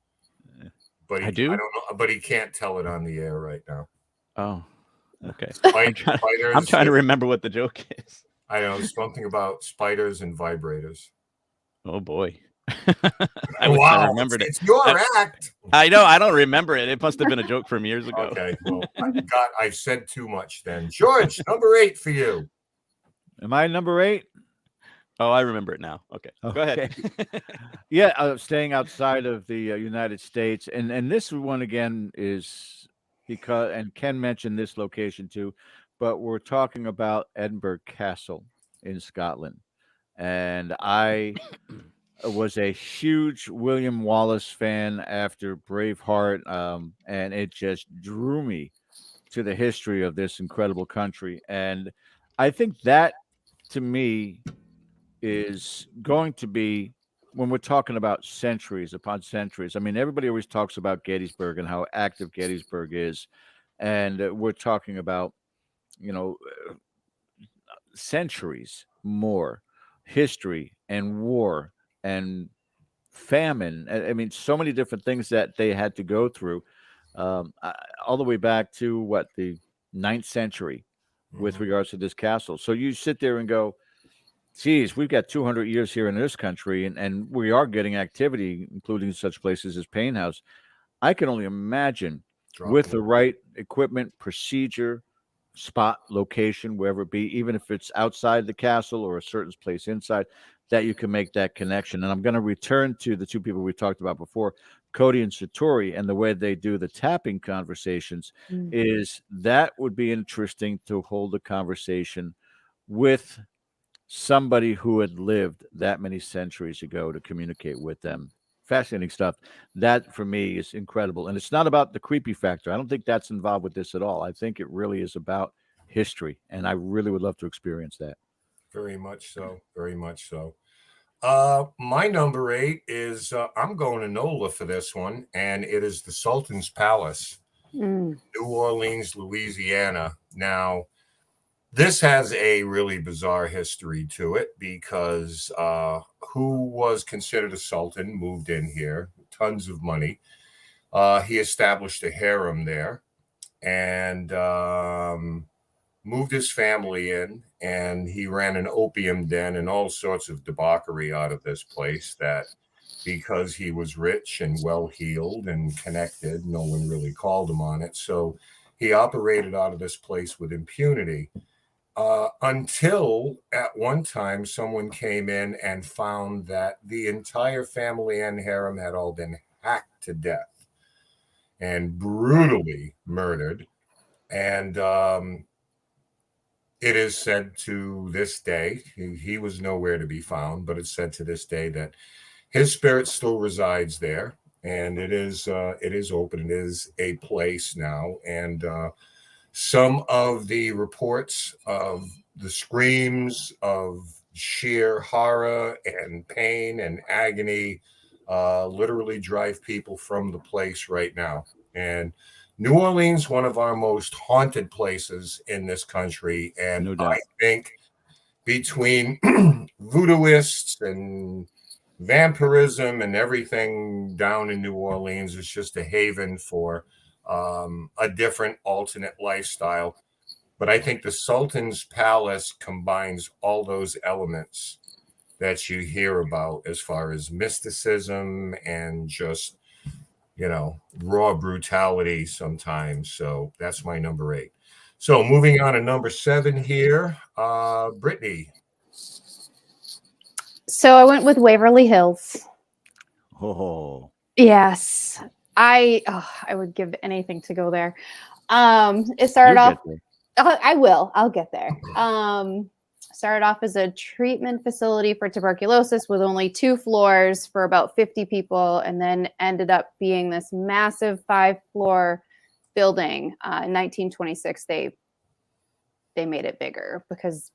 but I don't know, but he can't tell it on the air right now. Oh, okay. I'm trying to remember what the joke is. I know something about spiders and vibrators. Oh boy. Wow, it's your act. I know. I don't remember it. It must have been a joke from years ago. Okay, well, I said too much then. George, number 8 for you. Am I number 8? Oh, I remember it now. Okay. Go ahead. Yeah, staying outside of the United States, and this one again is because, and Ken mentioned this location too, but we're talking about Edinburgh Castle in Scotland, and I was a huge William Wallace fan after Braveheart, and it just drew me to the history of this incredible country. And I think that, to me, is going to be, when we're talking about centuries upon centuries, I mean, everybody always talks about Gettysburg and how active Gettysburg is, and we're talking about, centuries more history and war and famine. I mean, so many different things that they had to go through, all the way back to the 9th century with regards to this castle. So you sit there and go, geez, we've got 200 years here in this country, and we are getting activity, including such places as Payne House. I can only imagine with the right equipment, procedure, spot, location, wherever it be, even if it's outside the castle or a certain place inside, that you can make that connection. And I'm going to return to the two people we talked about before, Cody and Satori, and the way they do the tapping conversations is that would be interesting to hold a conversation with somebody who had lived that many centuries ago to communicate with them. Fascinating stuff. That for me is incredible. And it's not about the creepy factor. I don't think that's involved with this at all. I think it really is about history. And I really would love to experience that. Very much so. Very much so. My number 8 is I'm going to NOLA for this one, and it is the Sultan's Palace, New Orleans, Louisiana. Now, this has a really bizarre history to it because who was considered a sultan moved in here, tons of money. He established a harem there and moved his family in, and he ran an opium den and all sorts of debauchery out of this place that, because he was rich and well-heeled and connected, no one really called him on it. So he operated out of this place with impunity until at one time someone came in and found that the entire family and harem had all been hacked to death and brutally murdered. And it is said to this day, he was nowhere to be found, but it's said to this day that his spirit still resides there, and it is open. It is a place now, and some of the reports of the screams of sheer horror and pain and agony literally drive people from the place right now. And New Orleans, one of our most haunted places in this country, and No doubt. I think between voodooists and vampirism and everything down in New Orleans, is just a haven for a different alternate lifestyle. But I think the Sultan's Palace combines all those elements that you hear about as far as mysticism and just, raw brutality sometimes. So that's my number 8. So moving on to number 7 here, Brittany. So I went with Waverly Hills. Oh, Yes. I would give anything to go there. It started You'll off. get I will. I'll get there. Started off as a treatment facility for tuberculosis with only 2 floors for about 50 people, and then ended up being this massive 5-floor building. In 1926, they made it bigger because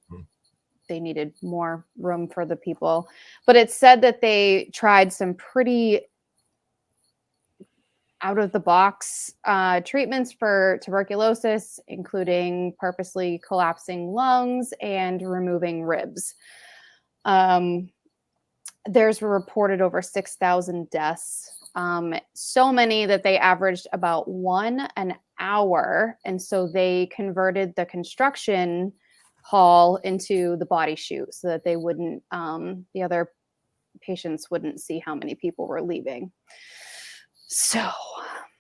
they needed more room for the people. But it's said that they tried some pretty out-of-the-box treatments for tuberculosis, including purposely collapsing lungs and removing ribs. There's reported over 6,000 deaths, so many that they averaged about 1 an hour. And so they converted the construction hall into the body chute so that they wouldn't, the other patients wouldn't see how many people were leaving. So,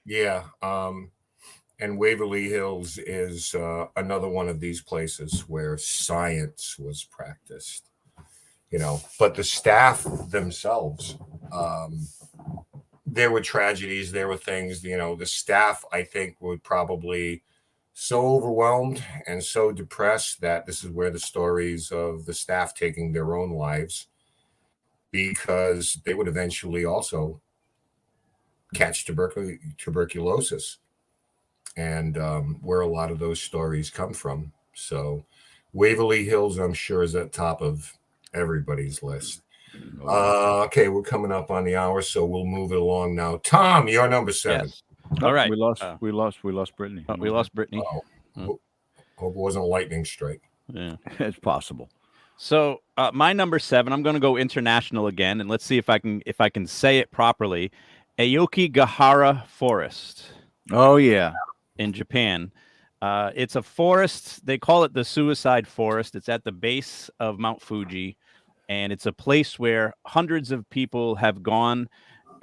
yeah, and Waverly Hills is another one of these places where science was practiced, but the staff themselves, there were tragedies, there were things, the staff, I think, were probably so overwhelmed and so depressed that this is where the stories of the staff taking their own lives, because they would eventually also catch tuberculosis, and where a lot of those stories come from. So Waverly Hills, I'm sure, is at top of everybody's list. Okay, we're coming up on the hour, so we'll move it along now. Tom, you're number 7. Yes. All right. We lost Brittany. We lost Brittany. Hope it wasn't a lightning strike. Yeah. It's possible. So my number 7, I'm going to go international again, and let's see if I can say it properly. Aokigahara Forest. Oh yeah, in Japan. It's a forest. They call it the Suicide Forest. It's at the base of Mount Fuji, and it's a place where hundreds of people have gone,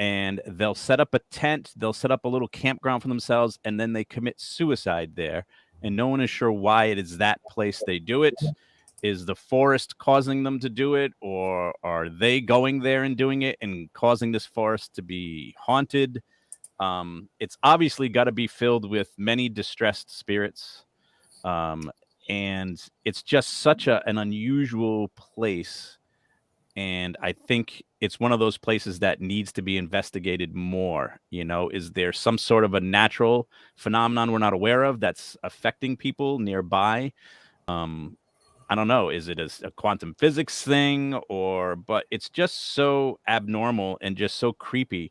and they'll set up a tent. They'll set up a little campground for themselves, and then they commit suicide there. And no one is sure why it is that place they do it. Is the forest causing them to do it, or are they going there and doing it and causing this forest to be haunted? It's obviously got to be filled with many distressed spirits. And it's just such an unusual place. And I think it's one of those places that needs to be investigated more. Is there some sort of a natural phenomenon we're not aware of that's affecting people nearby? I don't know. Is it a quantum physics thing, but it's just so abnormal and just so creepy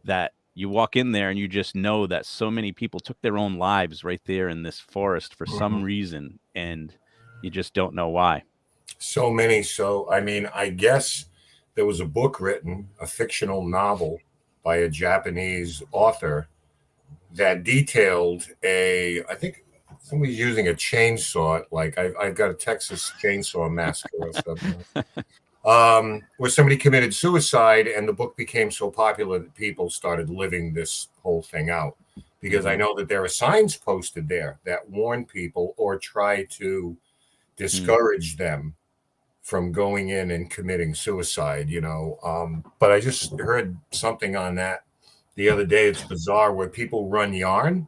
that you walk in there and you just know that so many people took their own lives right there in this forest for some reason, and you just don't know why. So many. So, I mean, I guess there was a book written, a fictional novel by a Japanese author that detailed I think somebody's using a chainsaw, like I've got a Texas Chainsaw Massacre or something, where somebody committed suicide, and the book became so popular that people started living this whole thing out. Because I know that there are signs posted there that warn people or try to discourage them from going in and committing suicide, But I just heard something on that the other day. It's bizarre, where people run yarn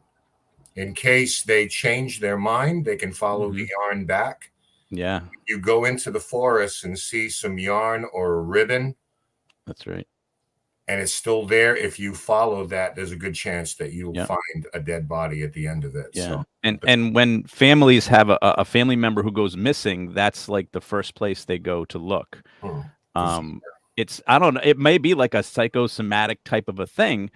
in case they change their mind, they can follow the yarn back. Yeah. You go into the forest and see some yarn or a ribbon. That's right. And it's still there. If you follow that, there's a good chance that you'll find a dead body at the end of it. Yeah. So, and when families have a family member who goes missing, that's like the first place they go to look. It's, I don't know, it may be like a psychosomatic type of a thing,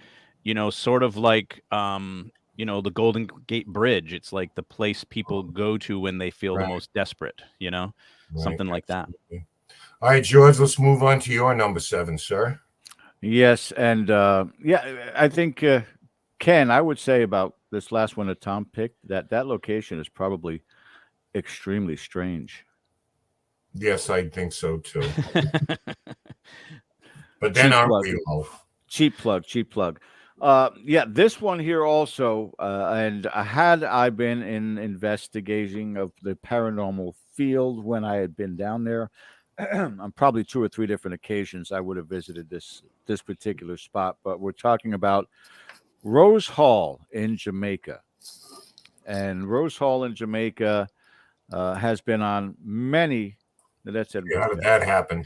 sort of like the Golden Gate Bridge. It's like the place people go to when they feel the most desperate, something like that. All right, George, let's move on to your number 7, sir. Yes, and I think Ken, I would say about this last one that Tom picked, that location is probably extremely strange. Yes, I think so too. But then aren't we all? Cheap plug. Yeah, this one here also, and had I been in investigating of the paranormal field when I had been down there, on probably 2 or 3 different occasions, I would have visited this particular spot. But we're talking about Rose Hall in Jamaica, and Rose Hall in Jamaica has been on many. That's it. How did that happen?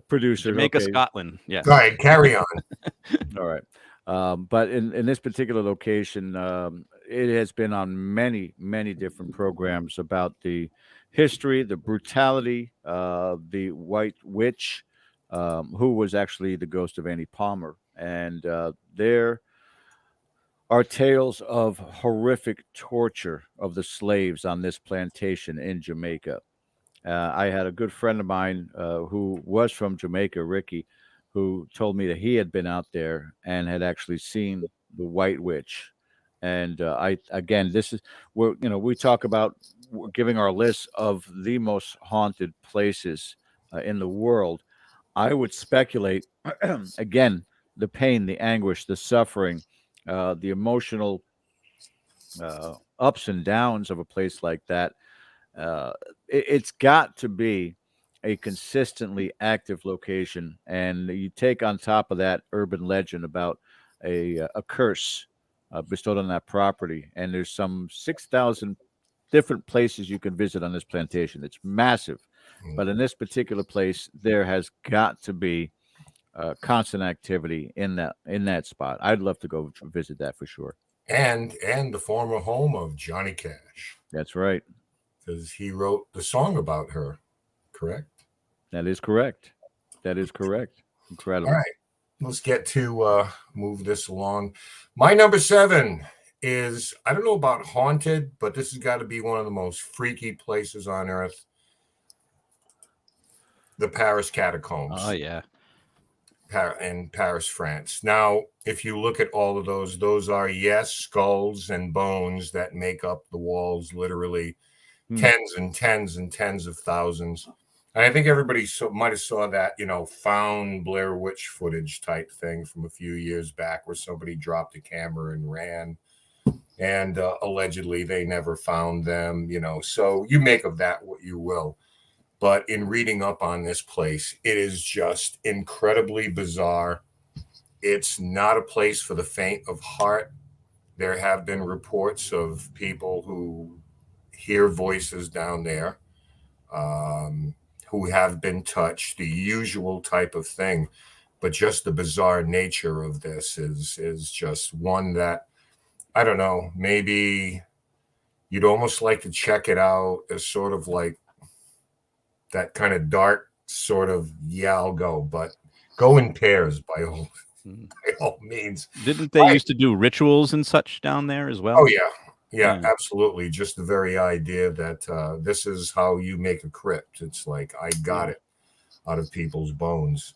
Producer Jamaica, Scotland. Yeah. Go ahead, carry on. All right. But in this particular location, it has been on many different programs about the history, the brutality, the White Witch, who was actually the ghost of Annie Palmer. And there are tales of horrific torture of the slaves on this plantation in Jamaica. I had a good friend of mine who was from Jamaica, Ricky, who told me that he had been out there and had actually seen the White Witch. And this is where we talk about giving our list of the most haunted places in the world. I would speculate again, the pain, the anguish, the suffering, the emotional ups and downs of a place like that. It's got to be a consistently active location, and you take on top of that urban legend about a curse bestowed on that property. And there's some 6,000 different places you can visit on this plantation. It's massive, but in this particular place, there has got to be constant activity in that spot. I'd love to go visit that for sure. And the former home of Johnny Cash. That's right. Because he wrote the song about her, correct? That is correct. Incredible. All right, let's get to move this along. My number 7 is, I don't know about haunted, but this has got to be one of the most freaky places on earth. The Paris Catacombs. Oh, yeah. In Paris, France. Now, if you look at all of those are, yes, skulls and bones that make up the walls, literally. Tens and tens and tens of thousands. And I think everybody might have saw that, found Blair Witch footage type thing from a few years back where somebody dropped a camera and ran. And allegedly they never found them, So you make of that what you will. But in reading up on this place, it is just incredibly bizarre. It's not a place for the faint of heart. There have been reports of people who hear voices down there, who have been touched, the usual type of thing. But just the bizarre nature of this is just one that, I don't know, maybe you'd almost like to check it out as sort of like that kind of dark sort of, I'll go, but go in pairs by all means. Didn't they used to do rituals and such down there as well? Oh, yeah, absolutely. Just the very idea that this is how you make a crypt. It's like, I got it out of people's bones.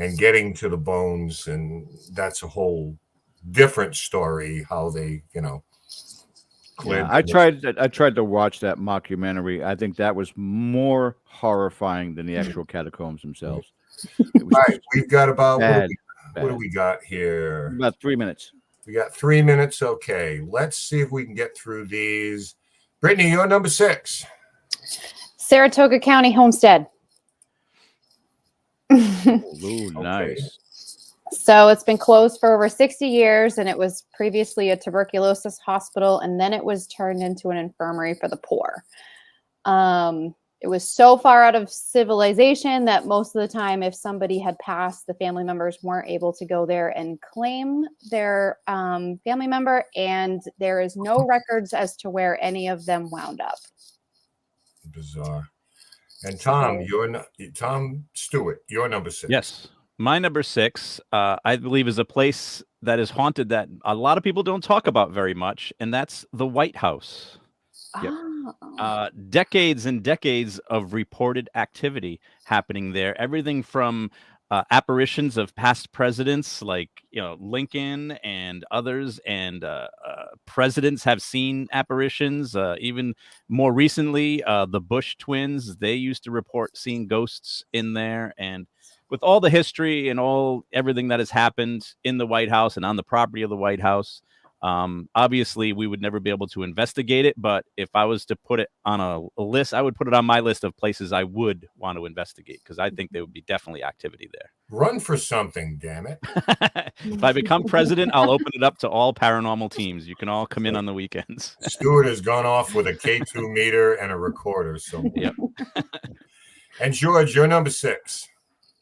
and getting to the bones, and that's a whole different story. How they, Yeah, I tried to watch that mockumentary. I think that was more horrifying than the actual catacombs themselves. It was All right, we've got about bad, what do bad. we got here? About 3 minutes. We got 3 minutes. Okay, let's see if we can get through these. Brittany, you're number 6. Saratoga County Homestead. Ooh, nice. So it's been closed for over 60 years, and it was previously a tuberculosis hospital, and then it was turned into an infirmary for the poor. It was so far out of civilization that most of the time, if somebody had passed, the family members weren't able to go there and claim their family member, and there is no records as to where any of them wound up. Bizarre. And Tom, Tom Stewart, you're number 6. Yes. My number 6, I believe, is a place that is haunted that a lot of people don't talk about very much, and that's the White House. Yep. Oh. Decades and decades of reported activity happening there. Everything from apparitions of past presidents like Lincoln and others, and presidents have seen apparitions. Even more recently, the Bush twins, they used to report seeing ghosts in there. And with all the history and everything that has happened in the White House and on the property of the White House, obviously we would never be able to investigate it. But if I was to put it on a list, I would put it on my list of places I would want to investigate, because I think there would be definitely activity there. Run for something, damn it. If I become president, I'll open it up to all paranormal teams. You can all come in on the weekends. Stewart has gone off with a K2 meter and a recorder. So, yep. And George, you're number 6.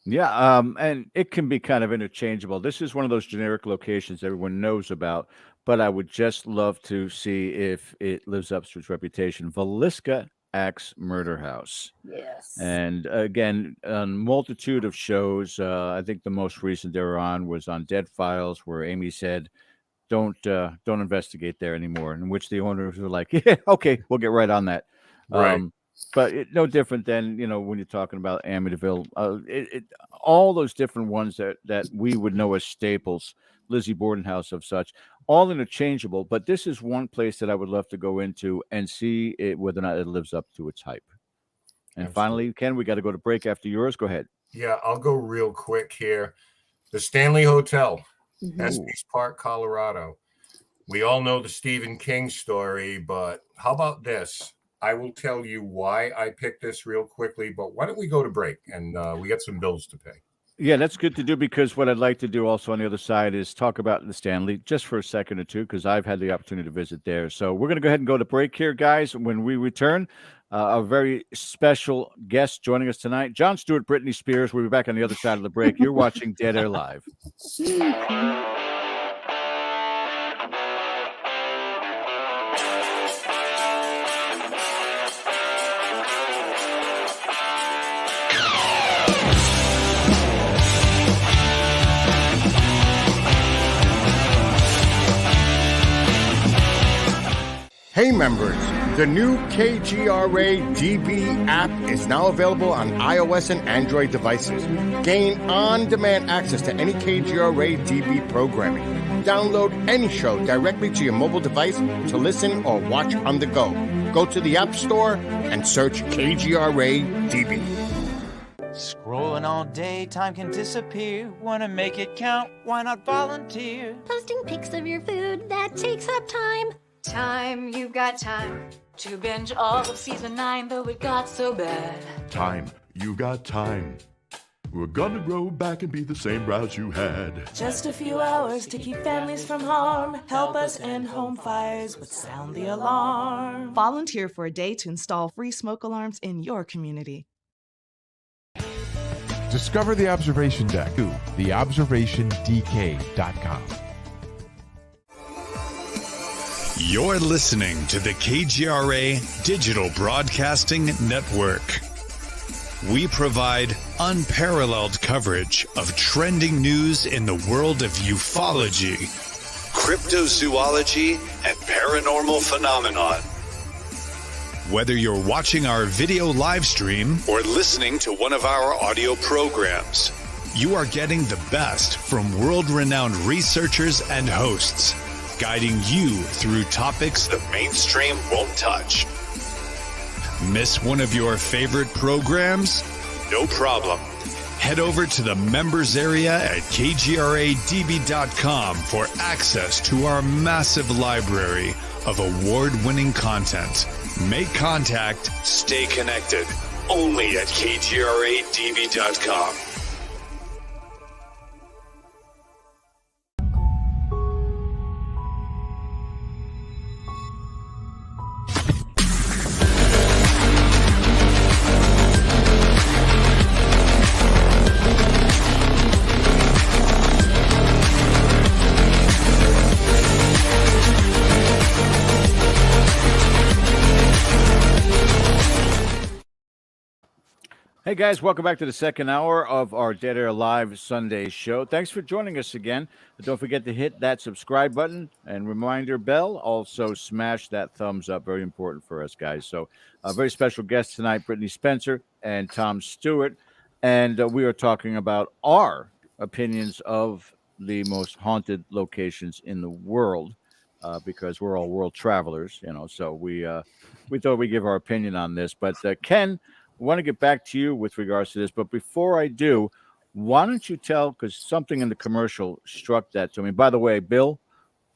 Yeah, and it can be kind of interchangeable. This is one of those generic locations everyone knows about, but I would just love to see if it lives up to its reputation. Villisca Axe Murder House. Yes. And again, a multitude of shows. I think the most recent they were on was on Dead Files, where Amy said, don't investigate there anymore, in which the owners were like, yeah, okay, we'll get right on that. Right. But no different than, when you're talking about Amityville, all those different ones that we would know as staples, Lizzie Borden House of such, all interchangeable. But this is one place that I would love to go into and see whether or not it lives up to its hype. And Absolutely. Finally, Ken, we got to go to break after yours. Go ahead. Yeah, I'll go real quick here. The Stanley Hotel, Mhm. Estes Park, Colorado. We all know the Stephen King story, but how about this? I will tell you why I picked this real quickly, but why don't we go to break, and we got some bills to pay. Yeah, that's good to do, because what I'd like to do also on the other side is talk about the Stanley just for a second or two, because I've had the opportunity to visit there. So we're going to go ahead and go to break here, guys. When we return, a very special guest joining us tonight, John Stewart, Britney Spears. We'll be back on the other side of the break. You're watching Dead Air Live. Hey members, the new KGRA DB app is now available on iOS and Android devices. Gain on-demand access to any KGRA DB programming. Download any show directly to your mobile device to listen or watch on the go. Go to the App Store and search KGRA DB. Scrolling all day, time can disappear. Wanna make it count? Why not volunteer? Posting pics of your food, that takes up time. Time, you've got time to binge all of season 9, though it got so bad. Time, you got time. We're gonna grow back and be the same browse you had. Just a few hours to keep families from harm. Help us end home fires, but sound the alarm. Volunteer for a day to install free smoke alarms in your community. Discover the Observation Deck to theobservationdk.com. You're listening to the KGRA Digital Broadcasting Network. We provide unparalleled coverage of trending news in the world of ufology, cryptozoology, and paranormal phenomenon. Whether you're watching our video live stream or listening to one of our audio programs, You are getting the best from world-renowned researchers and hosts, guiding you through topics the mainstream won't touch. Miss one of your favorite programs? No problem. Head over to the members area at kgradb.com for access to our massive library of award-winning content. Make contact, stay connected, only at kgradb.com. Hey guys, welcome back to the second hour of our Dead Air Live Sunday show. Thanks for joining us again. Don't forget to hit that subscribe button and reminder bell. Also, smash that thumbs up. Very important for us, guys. So, a very special guest tonight, Britney Spencer and Tom Stewart. And we are talking about our opinions of the most haunted locations in the world because we're all world travelers, you know. So, we thought we'd give our opinion on this. But, Ken, I want to get back to you with regards to this, but before I do, why don't you tell, because something in the commercial struck that to me. By the way, Bill,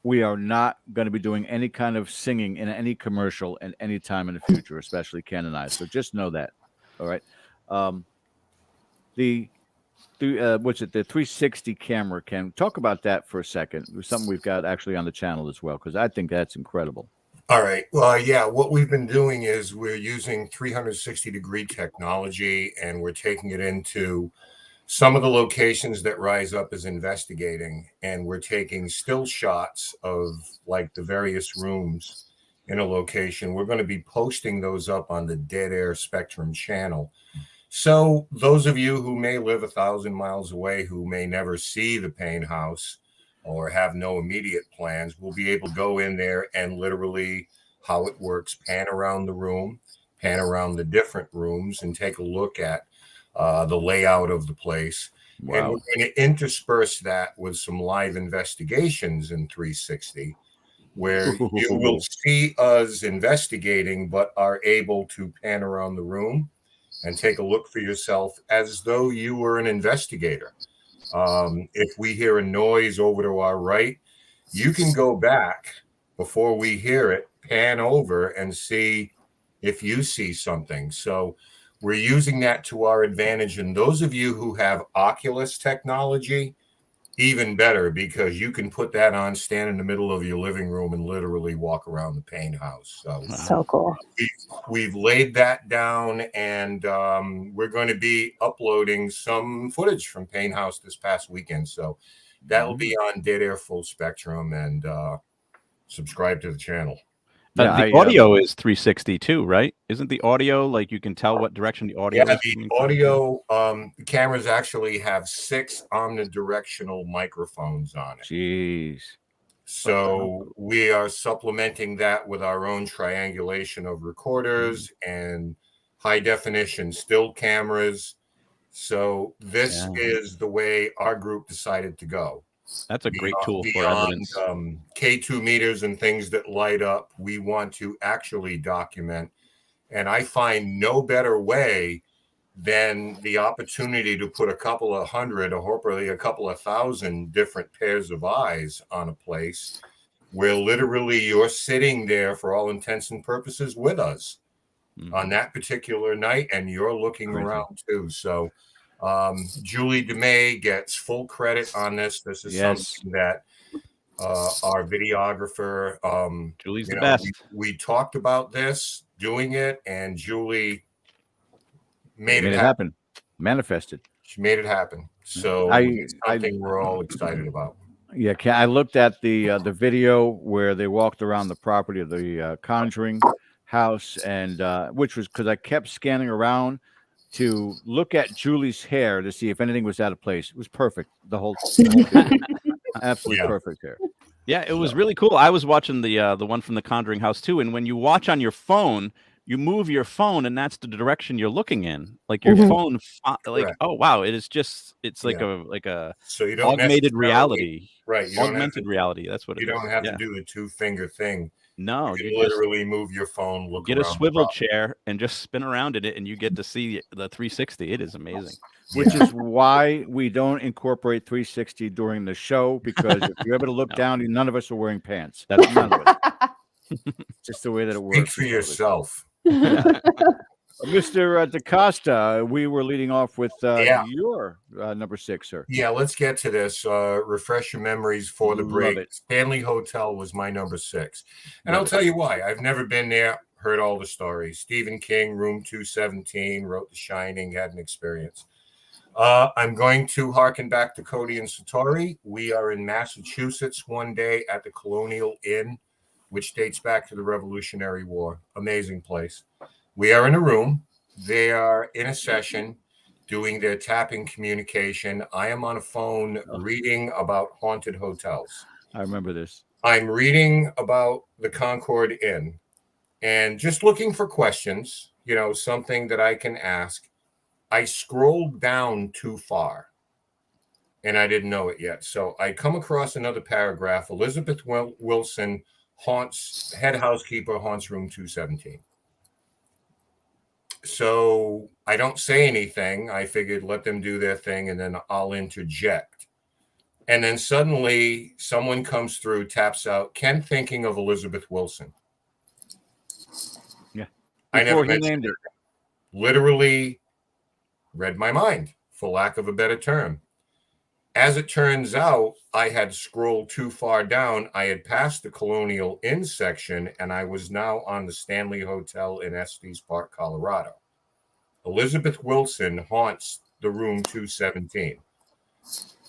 we are not going to be doing any kind of singing in any commercial at any time in the future, especially Ken and I. So just know that. All right. The 360 camera, Ken, talk about that for a second. It was something we've got actually on the channel as well, because I think that's incredible. All right. Well, yeah, what we've been doing is we're using 360-degree technology, and we're taking it into some of the locations that rise up as investigating, and we're taking still shots of like the various rooms in a location. We're going to be posting those up on the Dead Air Spectrum channel. So those of you who may live 1,000 miles away, who may never see the Pain House or have no immediate plans, we'll be able to go in there and literally how it works, pan around the room, pan around the different rooms, and take a look at the layout of the place. Wow. And we're going to intersperse that with some live investigations in 360, where you will see us investigating, but are able to pan around the room and take a look for yourself as though you were an investigator. If we hear a noise over to our right, you can go back before we hear it, pan over and see if you see something. So we're using that to our advantage. And those of you who have Oculus technology, even better, because you can put that on, stand in the middle of your living room, and literally walk around the Pain House. So cool. We've laid that down, and we're going to be uploading some footage from Pain House this past weekend. So that will be on Dead Air Full Spectrum, and subscribe to the channel. The audio is 360 too, right? Isn't the audio like you can tell what direction the audio is? Yeah, the audio, the cameras actually have 6 omnidirectional microphones on it. Jeez. So we are supplementing that with our own triangulation of recorders and high definition still cameras. So this is the way our group decided to go. That's a great tool for evidence. K2 meters and things that light up, we want to actually document. And I find no better way than the opportunity to put a couple of hundred or hopefully a couple of thousand different pairs of eyes on a place where literally you're sitting there for all intents and purposes with us on that particular night, and you're looking around too. So Julie DeMay gets full credit on this. This is something that our videographer, Julie's the best. We talked about this, doing it, and Julie made it happen. Manifested. She made it happen. So it's something we're all excited about. Yeah, I looked at the video where they walked around the property of the Conjuring house, and which was because I kept scanning around to look at Julie's hair to see if anything was out of place. It was perfect. The whole absolutely perfect hair. Yeah, it was really cool. I was watching the one from the Conjuring house too, and when you watch on your phone, you move your phone and that's the direction you're looking in. Like your Mhm. phone, like, Correct. it's like Yeah. a So you don't augmented necessarily, reality. right? You don't have Augmented to. reality. That's what You it don't is. have to Yeah. do the 2-finger thing. No, You you can just literally move your phone, look get a around the swivel property. chair and just spin around in it, and you get to see the 360. It is amazing. Which Yeah. is why we don't incorporate 360 during the show, because if you're able to look No. down, none of us are wearing pants. That's None true. of us. Just the way that it Speak works. for yourself. Yeah. Mr. DaCosta, we were leading off with Yeah. your number 6, sir. Yeah, let's get to this. Refresh your memories for the Love break. it. Stanley Hotel was my number 6. And I'll Love it. tell you why. I've never been there, heard all the stories. Stephen King, Room 217, wrote The Shining, had an experience. I'm going to harken back to Cody and Satori. We are in Massachusetts one day at the Colonial Inn, which dates back to the Revolutionary War. Amazing place. We are in a room. They are in a session doing their tapping communication. I am on a phone reading about haunted hotels. I remember this. I'm reading about the Concord Inn and just looking for questions, something that I can ask. I scrolled down too far and I didn't know it yet. So I come across another paragraph. Elizabeth Wilson head housekeeper haunts room 217. So I don't say anything. I figured let them do their thing and then I'll interject. And then suddenly someone comes through, taps out, Ken thinking of Elizabeth Wilson. Yeah. I never Before he mentioned named her. it. Literally read my mind, for lack of a better term. As it turns out, I had scrolled too far down. I had passed the Colonial Inn section, and I was now on the Stanley Hotel in Estes Park, Colorado. Elizabeth Wilson haunts the room 217.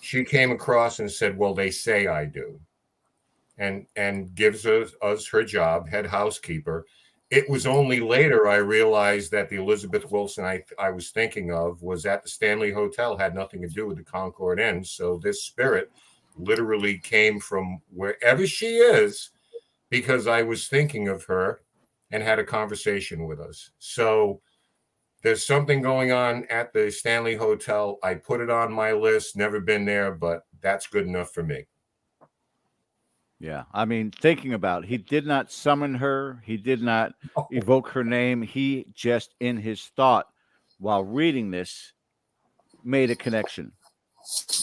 She came across and said, well, they say I do, and gives us her job, head housekeeper. It was only later I realized that the Elizabeth Wilson I was thinking of was at the Stanley Hotel, had nothing to do with the Concord Inn. So this spirit literally came from wherever she is because I was thinking of her and had a conversation with us. So there's something going on at the Stanley Hotel. I put it on my list, never been there, but that's good enough for me. Yeah. I mean, thinking about it, he did not summon her. He did not evoke her name. He just, in his thought, while reading this, made a connection.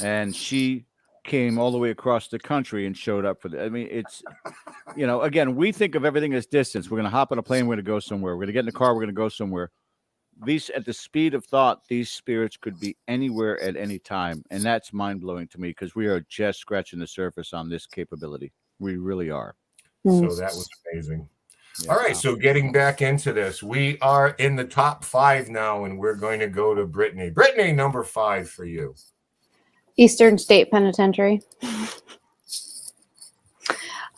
And she came all the way across the country and showed up for the. I mean, it's, again, we think of everything as distance. We're going to hop on a plane. We're going to go somewhere. We're going to get in the car. We're going to go somewhere. These, at the speed of thought, these spirits could be anywhere at any time. And that's mind-blowing to me because we are just scratching the surface on this capability. We really are. So that was amazing. Yeah. All right. So getting back into this, we are in the top 5 now, and we're going to go to Britney. Britney, number 5 for you. Eastern State Penitentiary.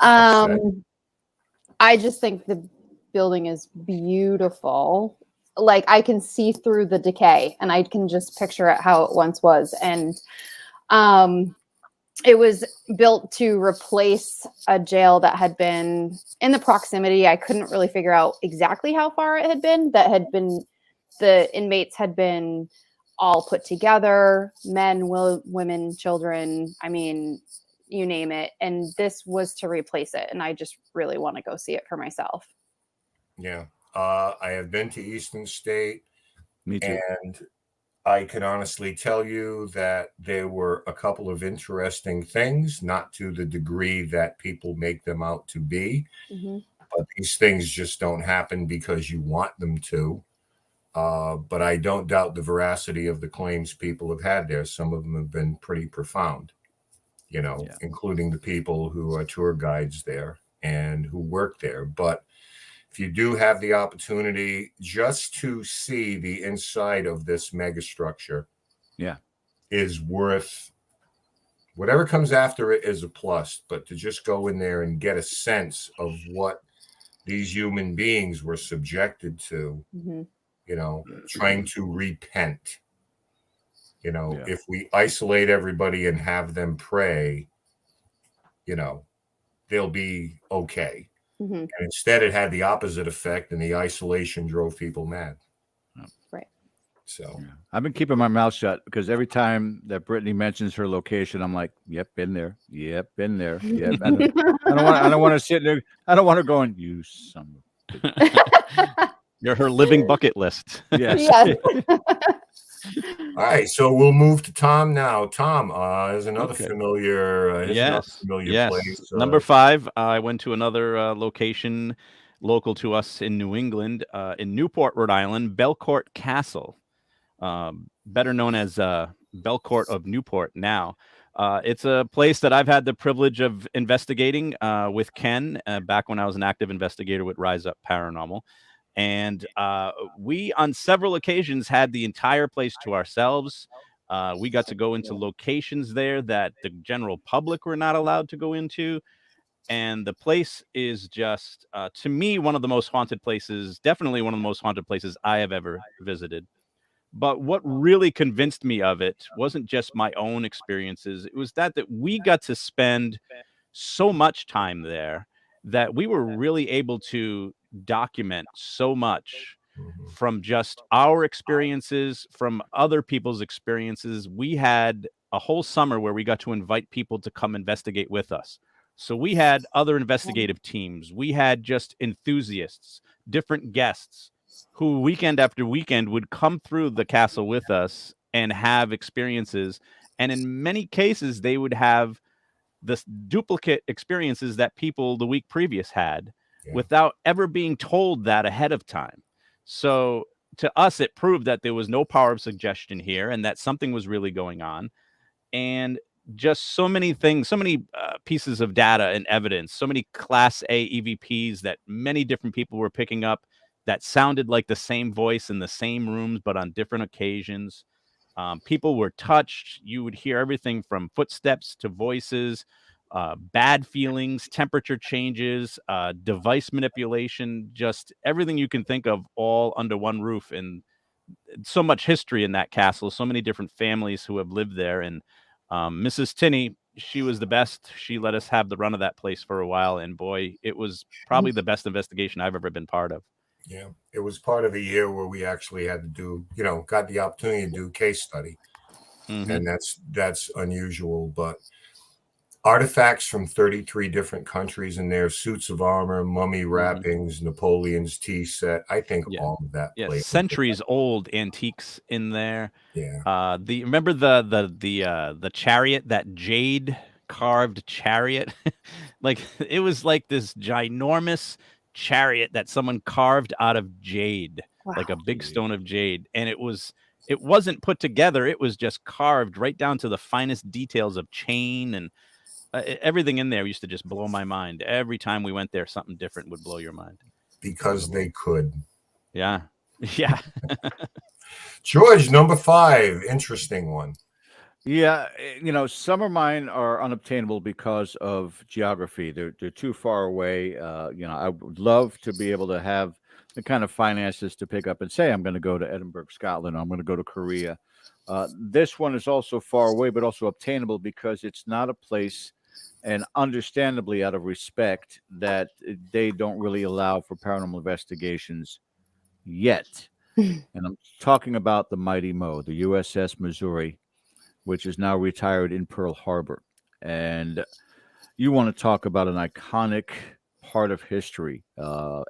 I just think the building is beautiful. Like I can see through the decay and I can just picture it how it once was. And it was built to replace a jail that had been in the proximity. I couldn't really figure out exactly how far it had been. The inmates had been all put together, men, women, children. I mean, you name it. And this was to replace it. And I just really want to go see it for myself. Yeah. I have been to Eastern State. Me too. And I can honestly tell you that there were a couple of interesting things, not to the degree that people make them out to be. Mm-hmm. But these things just don't happen because you want them to. But I don't doubt the veracity of the claims people have had there. Some of them have been pretty profound, including the people who are tour guides there and who work there. But if you do have the opportunity just to see the inside of this mega structure, is worth whatever comes after it is a plus. But to just go in there and get a sense of what these human beings were subjected to, trying to repent. If we isolate everybody and have them pray, they'll be okay. Mhm. And instead, it had the opposite effect, and the isolation drove people mad. Right. So I've been keeping my mouth shut because every time that Brittany mentions her location, I'm like, "Yep, been there. Yep, been there. Yep." I don't want to sit there. I don't want to go and you son of a bitch." You're her living bucket list. Yes. Yes. all right, so we'll move to Tom now. Tom, is another Okay. familiar, Yes. place. Number 5, I went to another location local to us in New England, in Newport, Rhode Island, Belcourt Castle, better known as Belcourt of Newport now. It's a place that I've had the privilege of investigating with Ken back when I was an active investigator with Rise Up Paranormal. And we, on several occasions, had the entire place to ourselves. We got to go into locations there that the general public were not allowed to go into. And the place is just, to me, one of the most haunted places, definitely one of the most haunted places I have ever visited. But what really convinced me of it wasn't just my own experiences. It was that we got to spend so much time there that we were really able to document so much from just our experiences, from other people's experiences. We had a whole summer where we got to invite people to come investigate with us. So we had other investigative teams. We had just enthusiasts, different guests who weekend after weekend would come through the castle with us and have experiences. And in many cases, they would have the duplicate experiences that people the week previous had without ever being told that ahead of time. So to us, it proved that there was no power of suggestion here and that something was really going on. And just so many things, so many pieces of data and evidence, so many Class A EVPs that many different people were picking up that sounded like the same voice in the same rooms, but on different occasions. People were touched. You would hear everything from footsteps to voices, bad feelings, temperature changes, device manipulation, just everything you can think of all under one roof. And so much history in that castle, so many different families who have lived there. And Mrs. Tinney, she was the best. She let us have the run of that place for a while. And boy, it was probably the best investigation I've ever been part of. Yeah, it was part of the year where we actually had to do, got the opportunity to do case study. And that's unusual, but artifacts from 33 different countries in there, suits of armor, mummy wrappings, Napoleon's tea set. I think all of that played. Centuries old antiques in there. Yeah. Remember the chariot, that jade carved chariot? Like it was like this ginormous chariot that someone carved out of jade, like a big stone of jade. And it wasn't put together. It was just carved right down to the finest details of chain and everything in there used to just blow my mind. Every time we went there, something different would blow your mind. Because they could. Yeah. Yeah. George, number 5, interesting one. Yeah, some of mine are unobtainable because of geography. They're too far away. I would love to be able to have the kind of finances to pick up and say, I'm going to go to Edinburgh, Scotland, or I'm going to go to Korea. This one is also far away, but also obtainable because it's not a place, and understandably out of respect, that they don't really allow for paranormal investigations yet. And I'm talking about the Mighty Mo, the USS Missouri, which is now retired in Pearl Harbor. And you want to talk about an iconic part of history,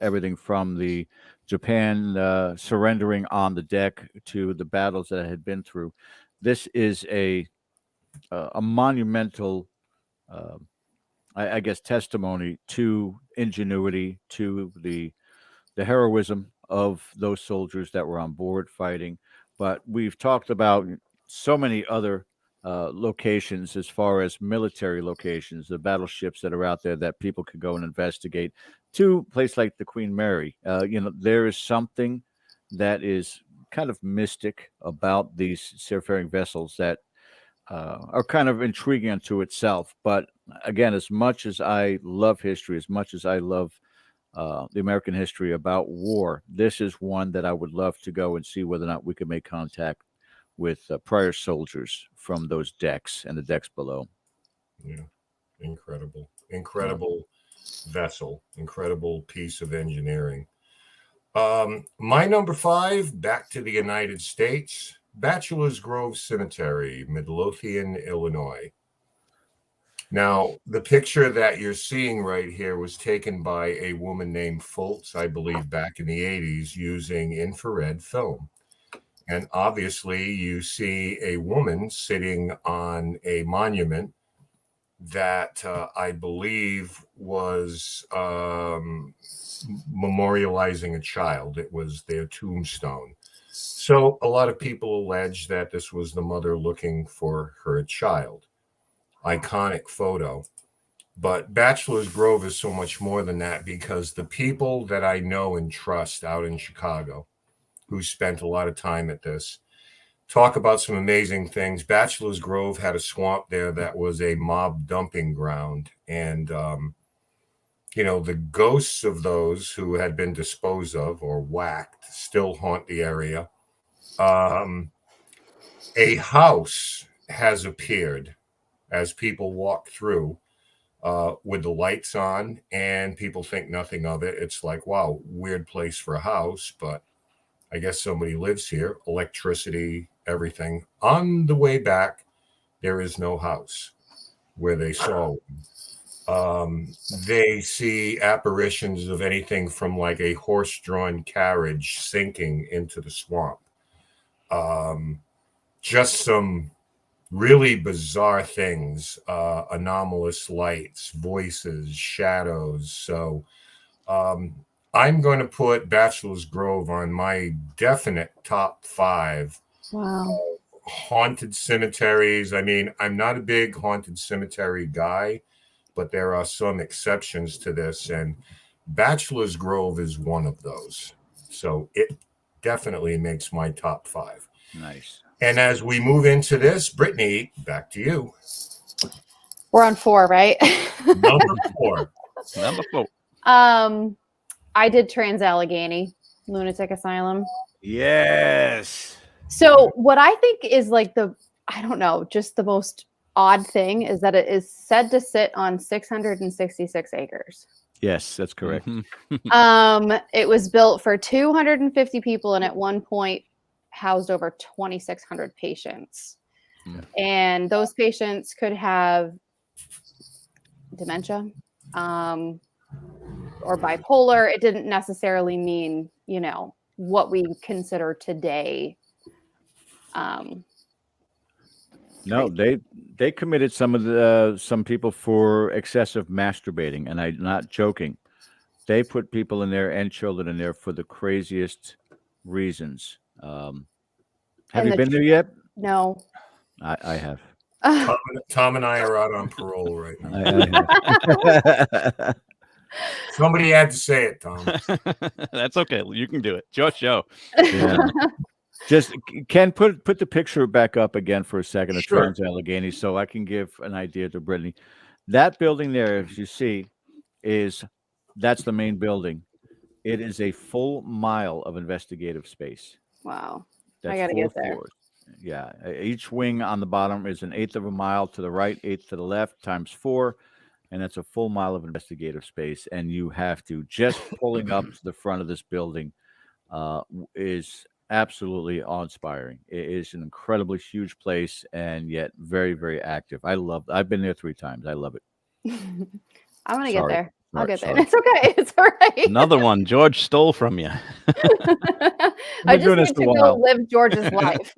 everything from the Japan surrendering on the deck to the battles that it had been through. This is a monumental, I guess, testimony to ingenuity, to the heroism of those soldiers that were on board fighting. But we've talked about so many other locations as far as military locations, the battleships that are out there that people could go and investigate, to a place like the Queen Mary. There is something that is kind of mystic about these seafaring vessels that are kind of intriguing unto itself. But again, as much as I love history, as much as I love the American history about war, this is one that I would love to go and see whether or not we could make contact with prior soldiers from those decks and the decks below. Yeah, incredible. vessel. Incredible piece of engineering. My number 5, back to the United States, Bachelor's Grove Cemetery, Midlothian, Illinois. Now, the picture that you're seeing right here was taken by a woman named Fultz, I believe, back in the 80s using infrared film. And obviously, you see a woman sitting on a monument that I believe was memorializing a child. It was their tombstone. So a lot of people allege that this was the mother looking for her child. Iconic photo. But Bachelor's Grove is so much more than that, because the people that I know and trust out in Chicago who spent a lot of time at this talk about some amazing things. Bachelor's Grove had a swamp there that was a mob dumping ground. And, the ghosts of those who had been disposed of or whacked still haunt the area. A house has appeared as people walk through with the lights on, and people think nothing of it. It's like, wow, weird place for a house, but I guess somebody lives here. Electricity, everything. On the way back, there is no house where they saw one. They see apparitions of anything from like a horse-drawn carriage sinking into the swamp. Just some really bizarre things, anomalous lights, voices, shadows. So I'm going to put Bachelor's Grove on my definite top 5 haunted cemeteries. I mean, I'm not a big haunted cemetery guy, but there are some exceptions to this, and Bachelor's Grove is one of those. So it definitely makes my top 5. Nice. And as we move into this, Brittany, back to you. We're on 4, right? Number 4. Number 4. I did Trans-Allegheny Lunatic Asylum. Yes. So what I think is like just the most odd thing is that it is said to sit on 666 acres. Yes, that's correct. It was built for 250 people and at one point housed over 2,600 patients. And those patients could have dementia or bipolar. It didn't necessarily mean, what we consider today. No, they committed some people for excessive masturbating, and I'm not joking. They put people in there and children in there for the craziest reasons. Have you been there yet? No. I have. Tom and I are out on parole right now. Somebody had to say it, Tom. That's okay. You can do it. Your show. Yeah. Just Ken, put the picture back up again for a second of Trans-Allegheny, so I can give an idea to Brittany. That building there, as you see, that's the main building. It is a full mile of investigative space. Wow. That's I gotta get there. floors. Yeah. Each wing on the bottom is 1/8 of a mile to the right, 1/8 to the left, times 4. And that's a full mile of investigative space. And you have to, just pulling up to the front of this building is absolutely awe-inspiring. It is an incredibly huge place and yet very, very active. I've been there 3 times. I love it. I'm going to get there. I'll get there. Sorry. It's okay. It's all right. Another one George stole from you. I just need to go live George's life.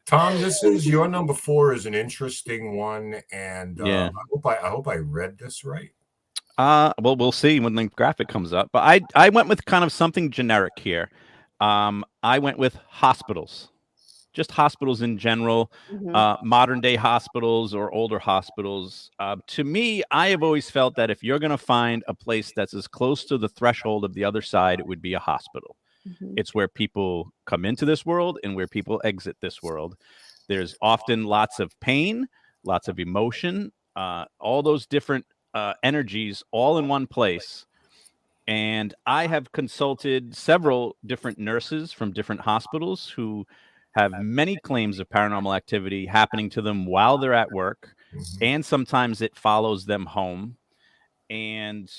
Tom, this is your number 4 is an interesting one, and I hope I read this right. Well, we'll see when the graphic comes up. But I went with kind of something generic here. I went with hospitals, just hospitals in general, modern day hospitals or older hospitals. To me, I have always felt that if you're going to find a place that's as close to the threshold of the other side, it would be a hospital. It's where people come into this world and where people exit this world. There's often lots of pain, lots of emotion, all those different energies all in one place. And I have consulted several different nurses from different hospitals who have many claims of paranormal activity happening to them while they're at work. And sometimes it follows them home. And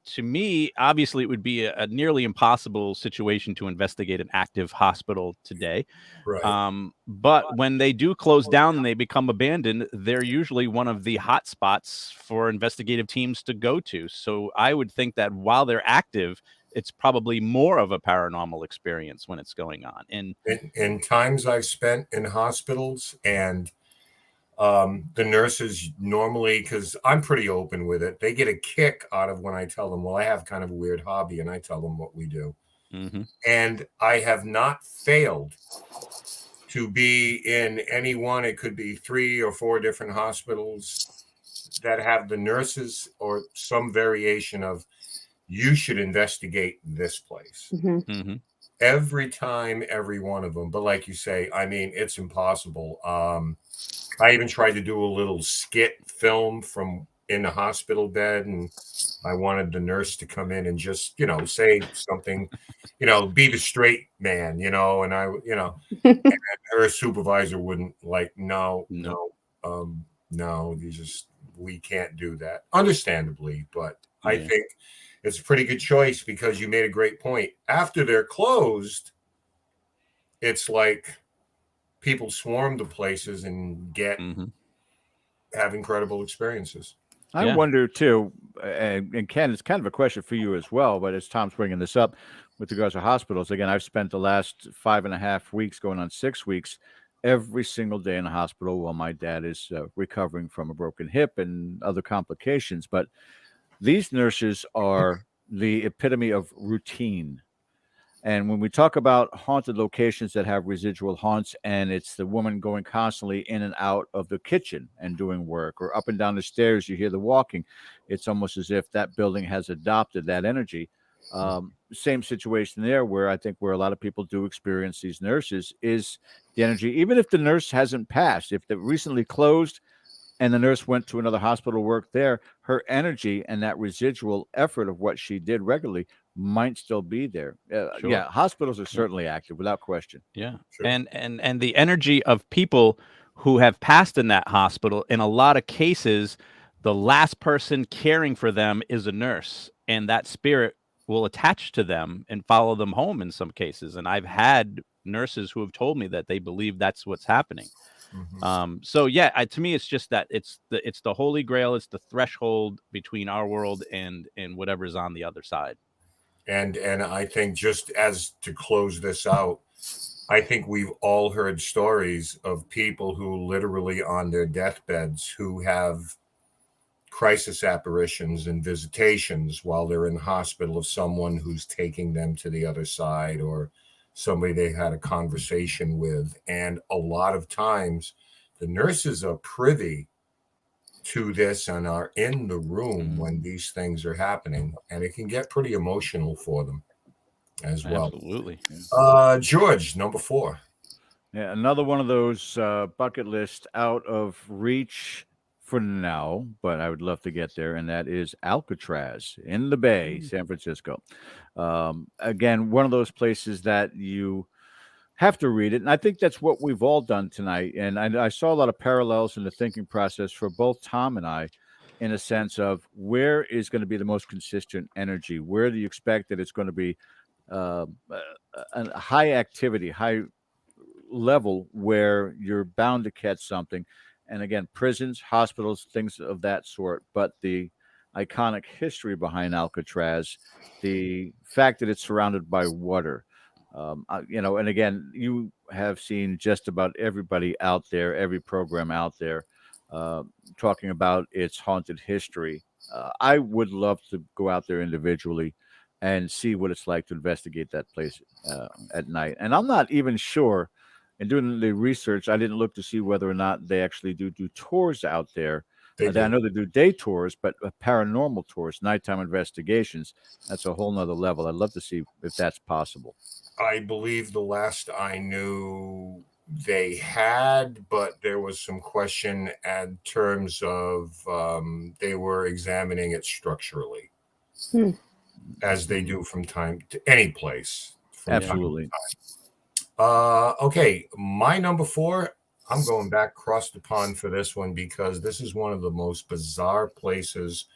to me, obviously, it would be a nearly impossible situation to investigate an active hospital today. Right. But when they do close down and they become abandoned, they're usually one of the hot spots for investigative teams to go to. So I would think that while they're active, it's probably more of a paranormal experience when it's going on. And In times I've spent in hospitals, and the nurses normally, because I'm pretty open with it, they get a kick out of when I tell them, well, I have kind of a weird hobby, and I tell them what we do. Mm-hmm. And I have not failed to be in any one. It could be 3 or 4 different hospitals that have the nurses or some variation of, you should investigate this place. Mm-hmm. Every time, every one of them. But like you say, I mean, it's impossible. I even tried to do a little skit film from in the hospital bed, and I wanted the nurse to come in and just, say something, be the straight man, and I, and her supervisor wouldn't, like, no, we can't do that. Understandably, but I think it's a pretty good choice, because you made a great point. After they're closed, it's like people swarm to places and have incredible experiences. I wonder too, and Ken, it's kind of a question for you as well, but as Tom's bringing this up with regards to hospitals, again, I've spent the last 5.5 weeks, going on 6 weeks, every single day in the hospital while my dad is recovering from a broken hip and other complications. But these nurses are the epitome of routine. And when we talk about haunted locations that have residual haunts, and it's the woman going constantly in and out of the kitchen and doing work, or up and down the stairs, you hear the walking. It's almost as if that building has adopted that energy. Same situation there, where I think where a lot of people do experience these nurses is the energy, even if the nurse hasn't passed, if they recently closed and the nurse went to another hospital, work there, her energy and that residual effort of what she did regularly might still be there. Sure. Yeah, hospitals are certainly active without question. Yeah. Sure. And the energy of people who have passed in that hospital, in a lot of cases, the last person caring for them is a nurse, and that spirit will attach to them and follow them home in some cases. And I've had nurses who have told me that they believe that's what's happening. So yeah, to me, it's just that it's the holy grail. It's the threshold between our world and whatever's on the other side. And I think, just as to close this out, I think we've all heard stories of people who literally on their deathbeds who have crisis apparitions and visitations while they're in the hospital of someone who's taking them to the other side, or somebody they had a conversation with. And a lot of times the nurses are privy to this and are in the room when these things are happening, and it can get pretty emotional for them as well. Absolutely. George, number 4. Yeah, another one of those bucket list out of reach for now, but I would love to get there, and that is Alcatraz in the Bay, San Francisco. Again, one of those places that you have to read it, and I think that's what we've all done tonight. And I saw a lot of parallels in the thinking process for both Tom and I, in a sense of where is going to be the most consistent energy. Where do you expect that it's going to be a high activity, high level, where you're bound to catch something? And again, prisons, hospitals, things of that sort. But the iconic history behind Alcatraz, the fact that it's surrounded by water. And again, you have seen just about everybody out there, every program out there, talking about its haunted history. I would love to go out there individually and see what it's like to investigate that place at night. And I'm not even sure, in doing the research, I didn't look to see whether or not they actually do tours out there. I know they do day tours, but paranormal tours, nighttime investigations, that's a whole nother level. I'd love to see if that's possible. I believe the last I knew they had, but there was some question in terms of they were examining it structurally, as they do from time to any place. Absolutely. Okay, my number 4, I'm going back across the pond for this one, because this is one of the most bizarre places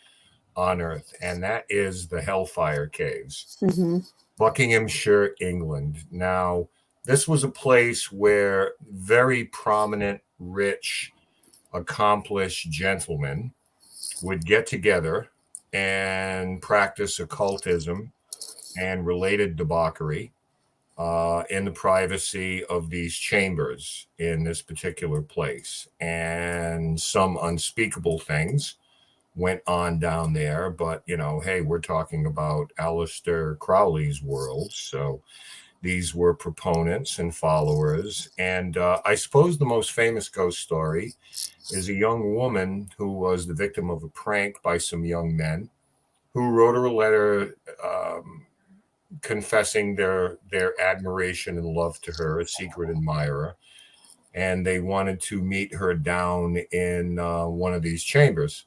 on Earth, and that is the Hellfire Caves, Mm-hmm. Buckinghamshire, England. Now, this was a place where very prominent, rich, accomplished gentlemen would get together and practice occultism and related debauchery in the privacy of these chambers in this particular place. And some unspeakable things went on down there. But, you know, hey, we're talking about Aleister Crowley's world. So these were proponents and followers. And I suppose the most famous ghost story is a young woman who was the victim of a prank by some young men who wrote her a letter confessing their admiration and love to her, a secret admirer. And they wanted to meet her down in one of these chambers.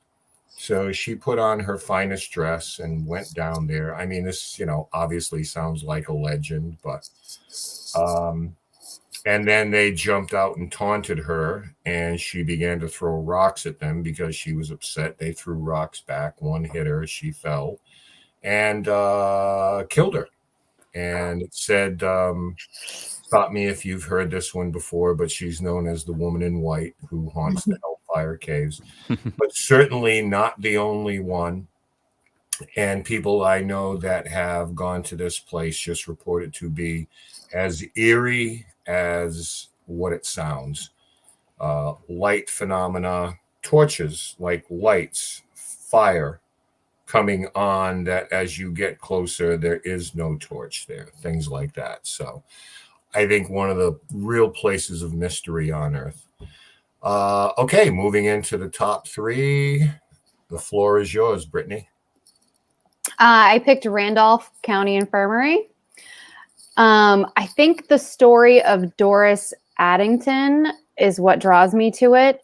So she put on her finest dress and went down there. I mean, this, you know, obviously sounds like a legend, but and then they jumped out and taunted her, and she began to throw rocks at them because she was upset. They threw rocks back. One hit her. She fell and killed her. And it said, stop me if you've heard this one before, but she's known as the Woman in White who haunts the Hellfire Caves, but certainly not the only one. And people I know that have gone to this place just report it to be as eerie as what it sounds. Light phenomena, torches like lights, fire coming on that as you get closer, there is no torch there, things like that. So I think one of the real places of mystery on Earth. Okay, moving into the top three. The floor is yours, Brittany. I picked Randolph County Infirmary. I think the story of Doris Addington is what draws me to it.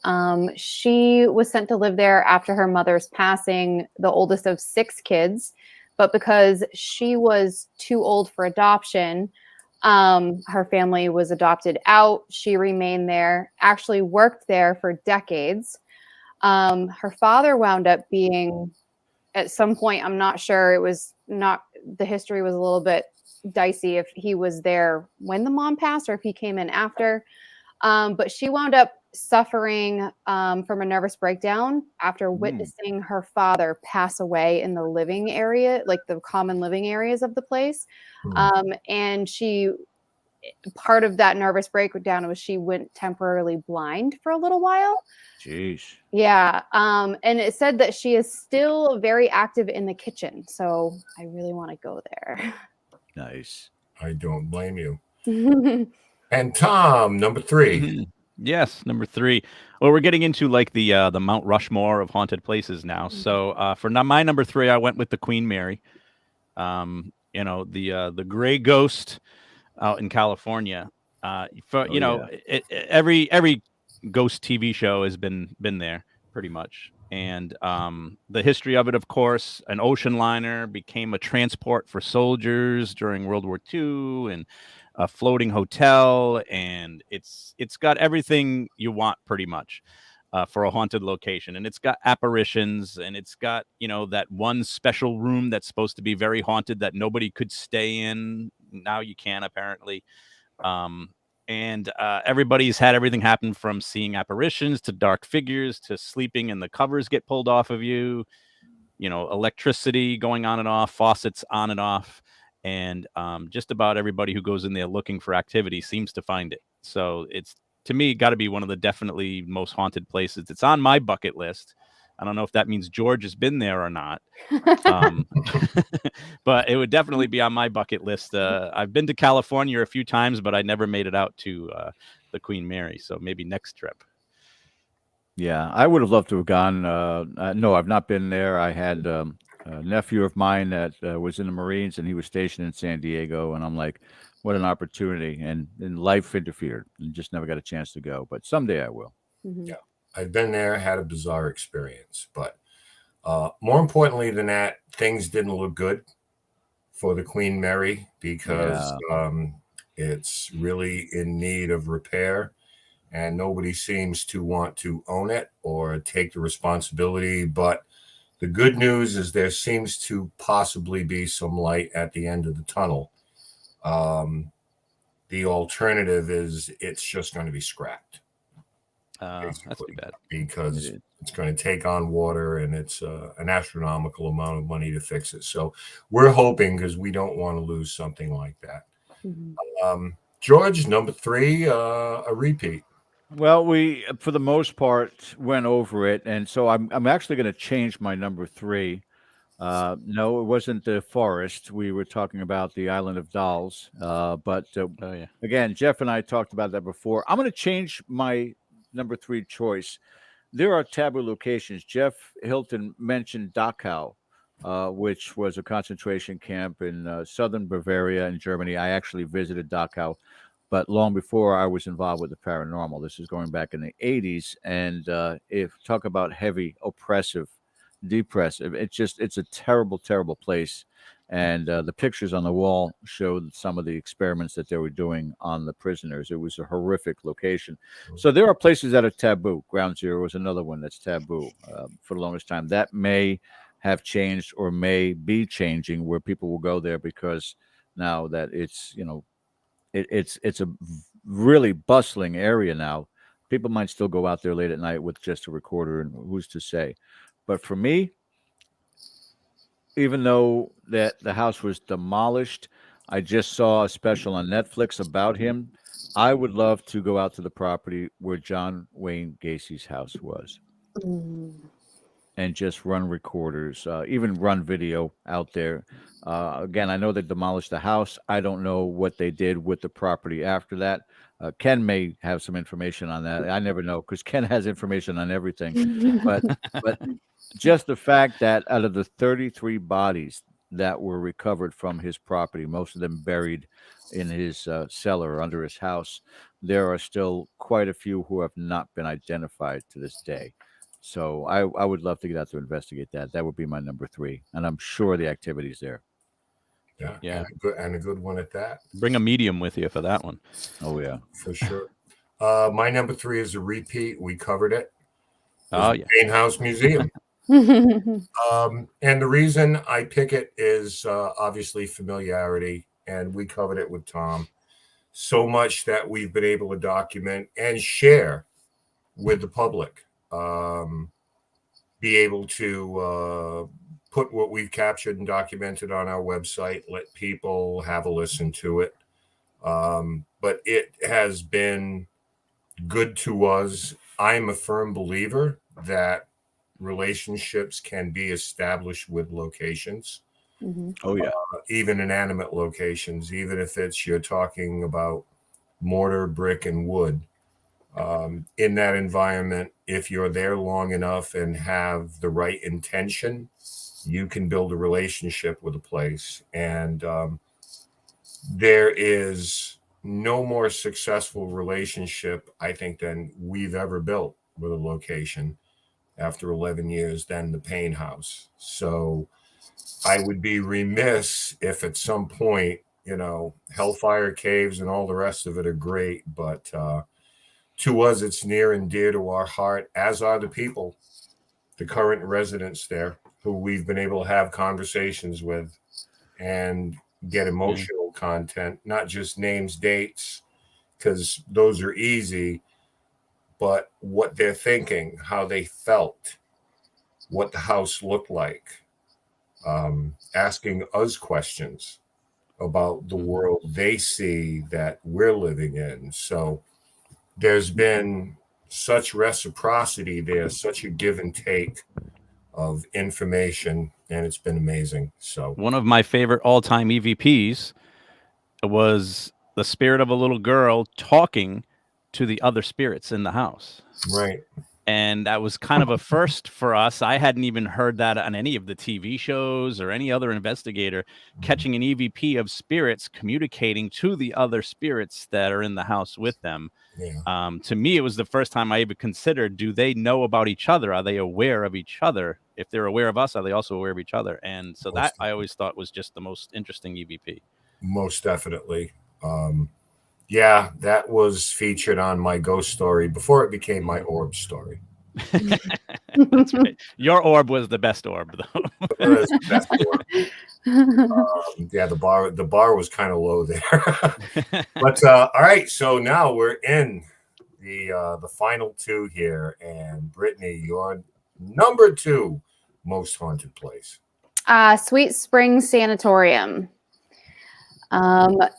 She was sent to live there after her mother's passing, the oldest of 6 kids. But because she was too old for adoption, her family was adopted out. She remained there, actually worked there for decades. Her father wound up being, at some point, I'm not sure, it was not, the history was a little bit dicey if he was there when the mom passed or if he came in after. But she wound up suffering from a nervous breakdown after witnessing her father pass away in the living area, like the common living areas of the place. And she, part of that nervous breakdown was she went temporarily blind for a little while. Jeez. Yeah. And it said that she is still very active in the kitchen. So I really want to go there. Nice. I don't blame you. And Tom, number 3. Yes, number 3. Well, we're getting into like the Mount Rushmore of haunted places now. So for my number 3, I went with the Queen Mary. You know, the gray ghost out in California. Every ghost TV show has been there pretty much. And the history of it, of course, an ocean liner became a transport for soldiers during World War II, and a floating hotel, and it's got everything you want pretty much for a haunted location. And it's got apparitions, and it's got, you know, that one special room that's supposed to be very haunted that nobody could stay in. Now you can, apparently. And everybody's had everything happen from seeing apparitions to dark figures to sleeping and the covers get pulled off of you, you know, electricity going on and off, faucets on and off. And just about everybody who goes in there looking for activity seems to find it. So it's, to me, got to be one of the definitely most haunted places. It's on my bucket list. I don't know if that means George has been there or not. But it would definitely be on my bucket list. I've been to California a few times, but I never made it out to the Queen Mary. So maybe next trip. Yeah, I would have loved to have gone. No, I've not been there. I had a nephew of mine that was in the Marines, and he was stationed in San Diego. And I'm like, what an opportunity. And life interfered and just never got a chance to go. But someday I will. Yeah, I've been there, had a bizarre experience. But more importantly than that, things didn't look good for the Queen Mary because it's really in need of repair. And nobody seems to want to own it or take the responsibility. But The good news is there seems to possibly be some light at the end of the tunnel. The alternative is it's just going to be scrapped. That's too bad. Because it's going to take on water, and it's an astronomical amount of money to fix it. So we're hoping, because we don't want to lose something like that. Mm-hmm. George, number 3, a repeat. Well, we, for the most part, went over it, and so I'm actually going to change my number 3. No, it wasn't the forest. We were talking about the Island of Dolls. But again, Jeff and I talked about that before. I'm going to change my number 3 choice. There are taboo locations. Jeff Hilton mentioned Dachau, which was a concentration camp in southern Bavaria in Germany. I actually visited Dachau, but long before I was involved with the paranormal. This is going back in the 80s. And if talk about heavy, oppressive, depressive, it's a terrible, terrible place. And the pictures on the wall showed some of the experiments that they were doing on the prisoners. It was a horrific location. So there are places that are taboo. Ground Zero is another one that's taboo for the longest time. That may have changed or may be changing, where people will go there because now that it's, it's a really bustling area now. People might still go out there late at night with just a recorder, and who's to say? But for me, even though that the house was demolished, I just saw a special on Netflix about him. I would love to go out to the property where John Wayne Gacy's house was and just run recorders, even run video out there. Again, I know they demolished the house. I don't know what they did with the property after that. Ken may have some information on that. I never know, because Ken has information on everything. But just the fact that out of the 33 bodies that were recovered from his property, most of them buried in his cellar under his house, there are still quite a few who have not been identified to this day. So I would love to get out to investigate that. That would be my number 3, and I'm sure the activity's there. Yeah. And a good one at that. Bring a medium with you for that one. Oh yeah, for sure. My number 3 is a repeat. We covered it. Payne House Museum. And the reason I pick it is obviously familiarity, and we covered it with Tom. So much that we've been able to document and share with the public. Be able to put what we've captured and documented on our website, let people have a listen to it. But it has been good to us. I'm a firm believer that relationships can be established with locations. Oh yeah, even inanimate locations, even if it's you're talking about mortar, brick, and wood. In that environment, if you're there long enough and have the right intention, you can build a relationship with a place. And there is no more successful relationship, I think, than we've ever built with a location after 11 years than the Payne House. So I would be remiss if at some point, Hellfire Caves and all the rest of it are great, but to us, it's near and dear to our heart, as are the people, the current residents there, who we've been able to have conversations with and get emotional content, not just names, dates, because those are easy, but what they're thinking, how they felt, what the house looked like, asking us questions about the world they see that we're living in. So there's been such reciprocity there, such a give and take of information, and it's been amazing. So one of my favorite all-time EVPs was the spirit of a little girl talking to the other spirits in the house. Right. And that was kind of a first for us. I hadn't even heard that on any of the TV shows or any other investigator catching an EVP of spirits communicating to the other spirits that are in the house with them. Yeah. To me, it was the first time I even considered, do they know about each other? Are they aware of each other? If they're aware of us, are they also aware of each other? And so that I always thought was just the most interesting EVP. Most definitely. Yeah, that was featured on my ghost story before it became my orb story. That's right. Your orb was the best orb, though. That is the best orb. Yeah, the bar was kind of low there. But all right, so now we're in the final two here, and Brittany, your number 2 most haunted place. Sweet Springs Sanatorium.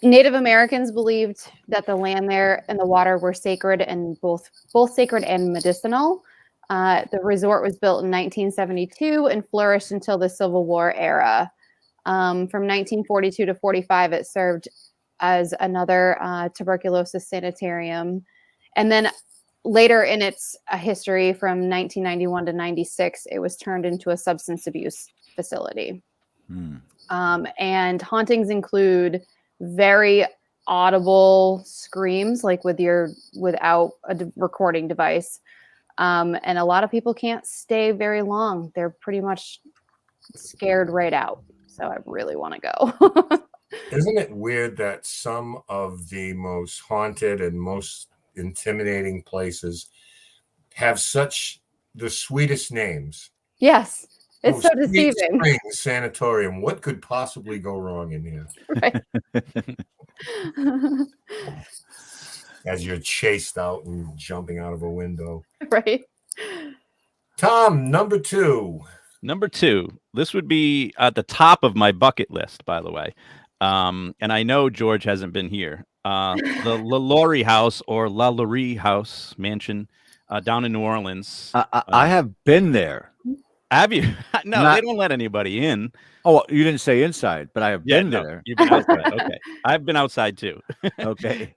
Native Americans believed that the land there and the water were sacred, and both sacred and medicinal. The resort was built in 1972 and flourished until the Civil War era. From 1942 to 45, it served as another tuberculosis sanitarium. And then later in its history, from 1991 to 96, it was turned into a substance abuse facility. And hauntings include very audible screams, like without a recording device. And a lot of people can't stay very long. They're pretty much scared right out. So I really want to go. Isn't it weird that some of the most haunted and most intimidating places have such the sweetest names? Yes. It's so deceiving. Springs Sanatorium. What could possibly go wrong in here? Right. As you're chased out and jumping out of a window. Right. Tom, number 2. Number 2. This would be at the top of my bucket list, by the way. And I know George hasn't been here. The LaLaurie House, or La Laurie House mansion down in New Orleans. I have been there. Have you? No, they don't let anybody in. Oh, you didn't say inside, but I have been there. You've been outside. Okay. I've been outside too. Okay.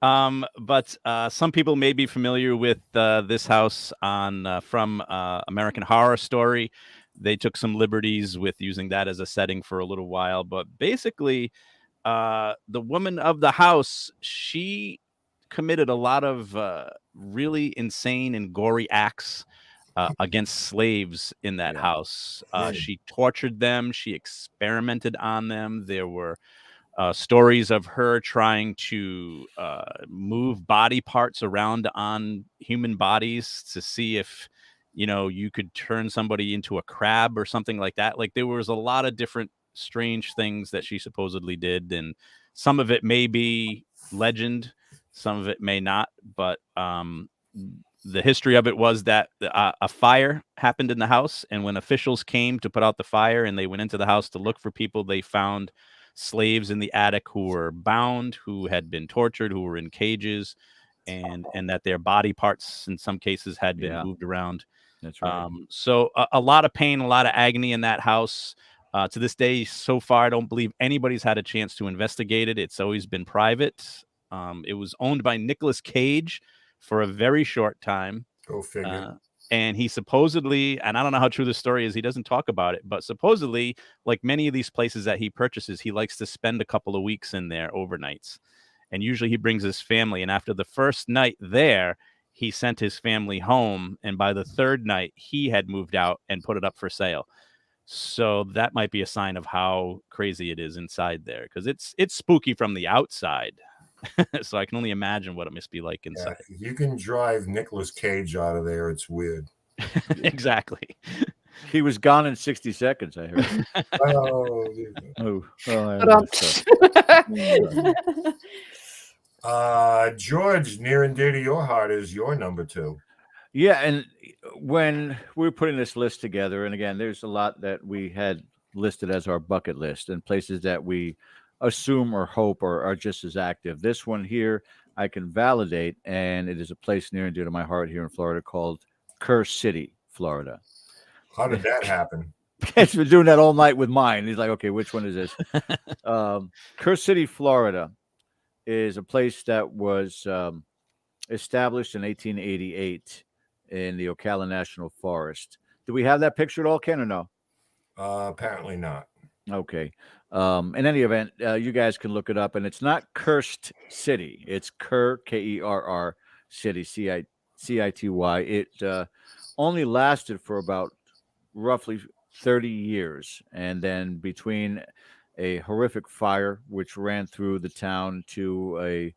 But some people may be familiar with this house from American Horror Story. They took some liberties with using that as a setting for a little while. But basically, the woman of the house, she committed a lot of really insane and gory acts against slaves in that house. She tortured them. She experimented on them. There were stories of her trying to move body parts around on human bodies to see if, you could turn somebody into a crab or something like that. Like, there was a lot of different strange things that she supposedly did. And some of it may be legend, some of it may not. But the history of it was that a fire happened in the house. And when officials came to put out the fire and they went into the house to look for people, they found slaves in the attic who were bound, who had been tortured, who were in cages, and that their body parts in some cases had been moved around. That's right. So a lot of pain, a lot of agony in that house. To this day, so far, I don't believe anybody's had a chance to investigate it. It's always been private. It was owned by Nicolas Cage for a very short time. Go figure. And he supposedly, and I don't know how true the story is, he doesn't talk about it, but supposedly, like many of these places that he purchases, he likes to spend a couple of weeks in there overnights. And usually he brings his family. And after the first night there, he sent his family home. And by the third night, he had moved out and put it up for sale. So that might be a sign of how crazy it is inside there, because it's spooky from the outside. So I can only imagine what it must be like inside. If you can drive Nicolas Cage out of there, it's weird. Exactly. He was gone in 60 seconds, I heard. George, near and dear to your heart is your number 2. Yeah, and when we were putting this list together, and again, there's a lot that we had listed as our bucket list and places that we assume or hope or are just as active. This one here, I can validate, and it is a place near and dear to my heart here in Florida called Kerr City, Florida. How did that happen? He's been doing that all night with mine. He's like, okay, which one is this? Kerr City, Florida is a place that was established in 1888 in the Ocala National Forest. Do we have that picture at all, Ken, or no? Apparently not. Okay. In any event, you guys can look it up, and it's not Cursed City. It's Kerr, Kerr City, City. It only lasted for about roughly 30 years. And then between a horrific fire, which ran through the town, to a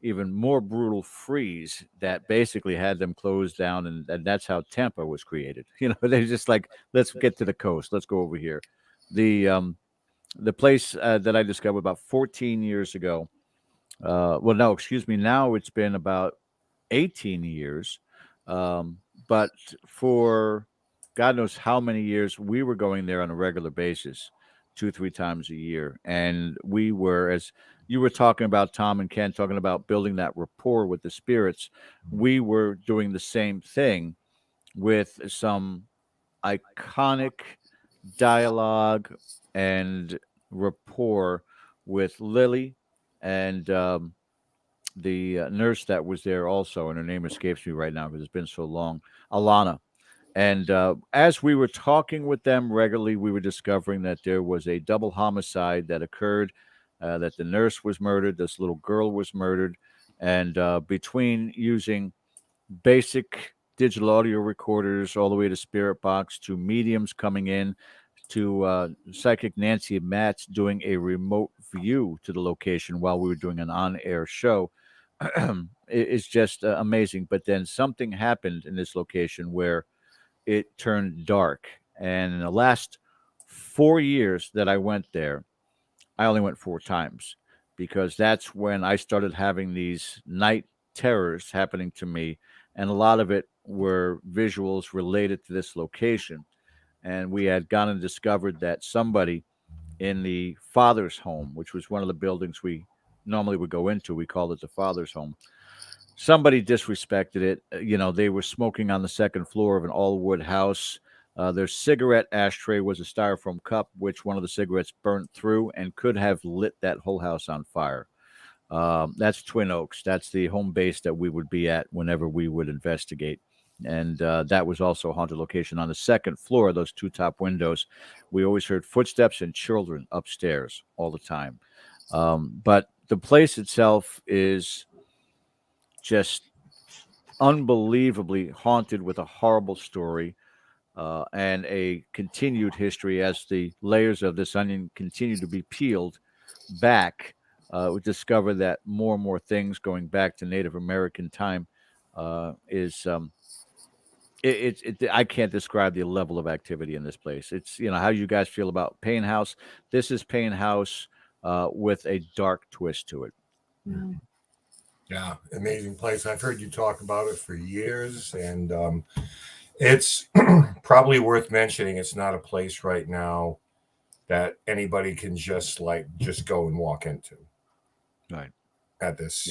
even more brutal freeze that basically had them closed down, and that's how Tampa was created. They're just like, let's get to the coast, let's go over here. The place that I discovered about 14 years ago. Well, no, excuse me. Now it's been about 18 years. But for God knows how many years, we were going there on a regular basis, 2, 3 times a year. And we were, as you were talking about, Tom and Ken, talking about building that rapport with the spirits, we were doing the same thing with some iconic dialogue and rapport with Lily and the nurse that was there also, and her name escapes me right now because it's been so long, Alana. And as we were talking with them regularly, we were discovering that there was a double homicide that occurred, that the nurse was murdered, this little girl was murdered. And between using basic digital audio recorders all the way to Spirit Box to mediums coming in to psychic Nancy and Matt's doing a remote view to the location while we were doing an on-air show, it's just amazing. But then something happened in this location where it turned dark. And in the last 4 years that I went there, I only went 4 times because that's when I started having these night terrors happening to me. And a lot of it were visuals related to this location. And we had gone and discovered that somebody in the father's home, which was one of the buildings we normally would go into, we called it the father's home. Somebody disrespected it. They were smoking on the second floor of an all-wood house. Their cigarette ashtray was a styrofoam cup, which one of the cigarettes burnt through and could have lit that whole house on fire. That's Twin Oaks. That's the home base that we would be at whenever we would investigate. And that was also a haunted location. On the second floor, those 2 top windows, we always heard footsteps and children upstairs all the time. But the place itself is just unbelievably haunted with a horrible story and a continued history as the layers of this onion continue to be peeled back. We discover that more and more things going back to Native American time is I can't describe the level of activity in this place. It's how you guys feel about Payne House. This is Payne House with a dark twist to it. Yeah, amazing place. I've heard you talk about it for years, and it's probably worth mentioning. It's not a place right now that anybody can just go and walk into. Right. At this,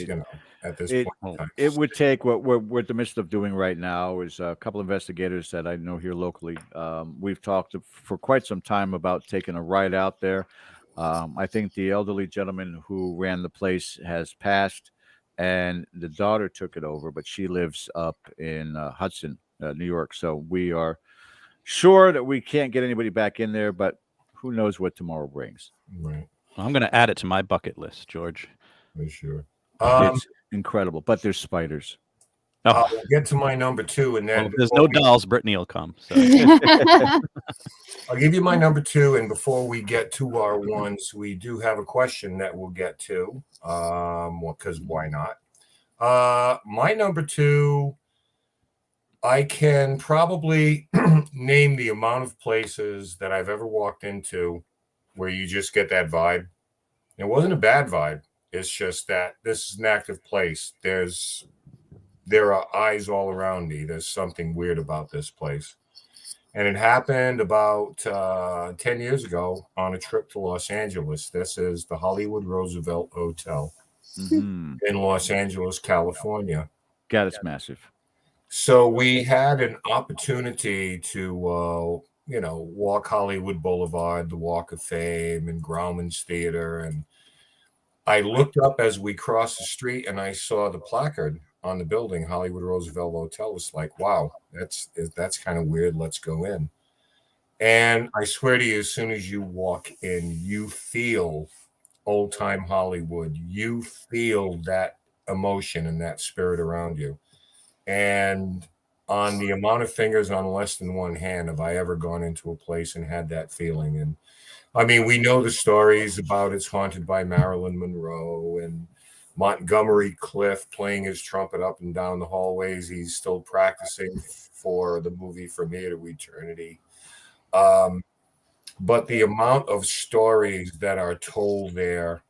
at this point in time. It would take what we're in the midst of doing right now is a couple of investigators that I know here locally. We've talked for quite some time about taking a ride out there. I think the elderly gentleman who ran the place has passed, and the daughter took it over, but she lives up in Hudson, New York. So we are sure that we can't get anybody back in there, but who knows what tomorrow brings. Right. I'm going to add it to my bucket list, George. For sure. It's incredible, but there's spiders. I'll get to my number 2, and then if there's no dolls, Brittany will come. So. I'll give you my number 2, and before we get to our ones, we do have a question that we'll get to. Because why not? My number 2, I can probably name the amount of places that I've ever walked into where you just get that vibe. It wasn't a bad vibe. It's just that this is an active place. There are eyes all around me. There's something weird about this place. And it happened about 10 years ago on a trip to Los Angeles. This is the Hollywood Roosevelt Hotel in Los Angeles, California. God, it's massive. So we had an opportunity to, walk Hollywood Boulevard, the Walk of Fame, and Grauman's Theater. And I looked up as we crossed the street, and I saw the placard on the building, Hollywood Roosevelt Hotel. It's like, wow, that's kind of weird. Let's go in. And I swear to you, as soon as you walk in, you feel old time Hollywood. You feel that emotion and that spirit around you. And on the amount of fingers on less than one hand have I ever gone into a place and had that feeling. And I mean, we know the stories about it's haunted by Marilyn Monroe, and Montgomery Clift playing his trumpet up and down the hallways. He's still practicing for the movie From Here to Eternity. But the amount of stories that are told there,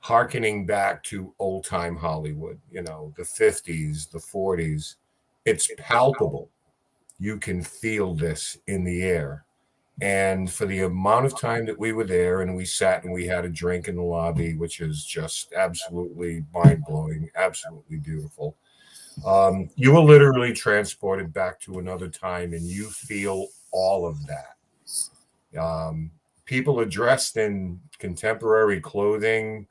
hearkening back to old time Hollywood, the 50s, the 40s, it's palpable. You can feel this in the air. And for the amount of time that we were there and we sat and we had a drink in the lobby, which is just absolutely mind-blowing, absolutely beautiful. You were literally transported back to another time and you feel all of that. People are dressed in contemporary clothing.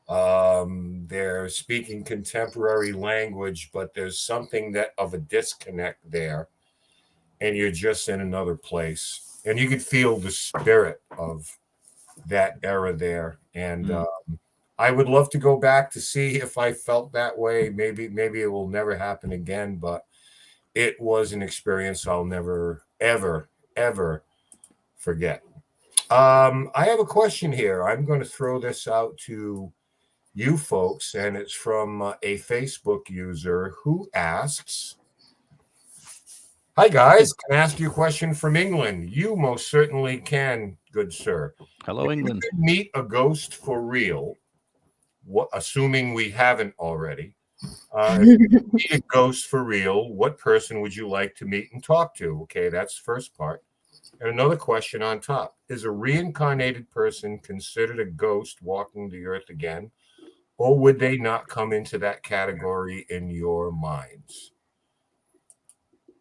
They're speaking contemporary language, but there's something of a disconnect there. And you're just in another place. And you could feel the spirit of that era there. And I would love to go back to see if I felt that way. Maybe it will never happen again, but it was an experience I'll never, ever, ever forget. I have a question here. I'm going to throw this out to you folks, and it's from a Facebook user who asks, "Hi guys, can I ask you a question from England?" You most certainly can, good sir. Hello, England. If you could meet a ghost for real, assuming we haven't already, if you could meet a ghost for real, what person would you like to meet and talk to? Okay, that's the first part. And another question on top: is a reincarnated person considered a ghost walking the earth again, or would they not come into that category in your minds?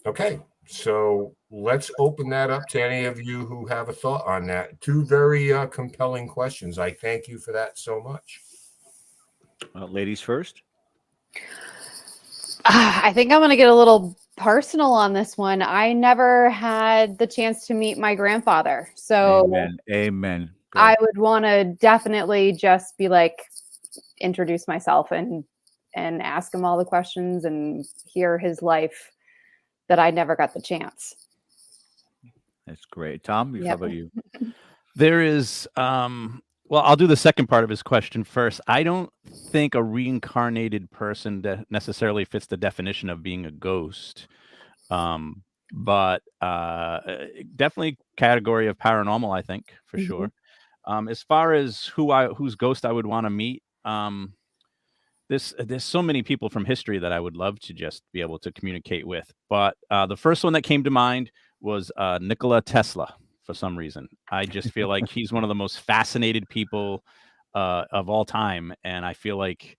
Okay, so let's open that up to any of you who have a thought on that. Two very compelling questions. I thank you for that so much. Ladies first. I think I'm going to get a little personal on this one. I never had the chance to meet my grandfather. So Amen. I would want to definitely just be like, introduce myself and ask him all the questions and hear his life that I never got the chance. That's great. Tom, how about you? There is, well, I'll do the second part of his question first. I don't think a reincarnated person that necessarily fits the definition of being a ghost, but definitely category of paranormal, I think, for sure. As far as whose ghost I would want to meet, there's so many people from history that I would love to just be able to communicate with. But the first one that came to mind was Nikola Tesla. For some reason, I just feel like he's one of the most fascinated people of all time, and I feel like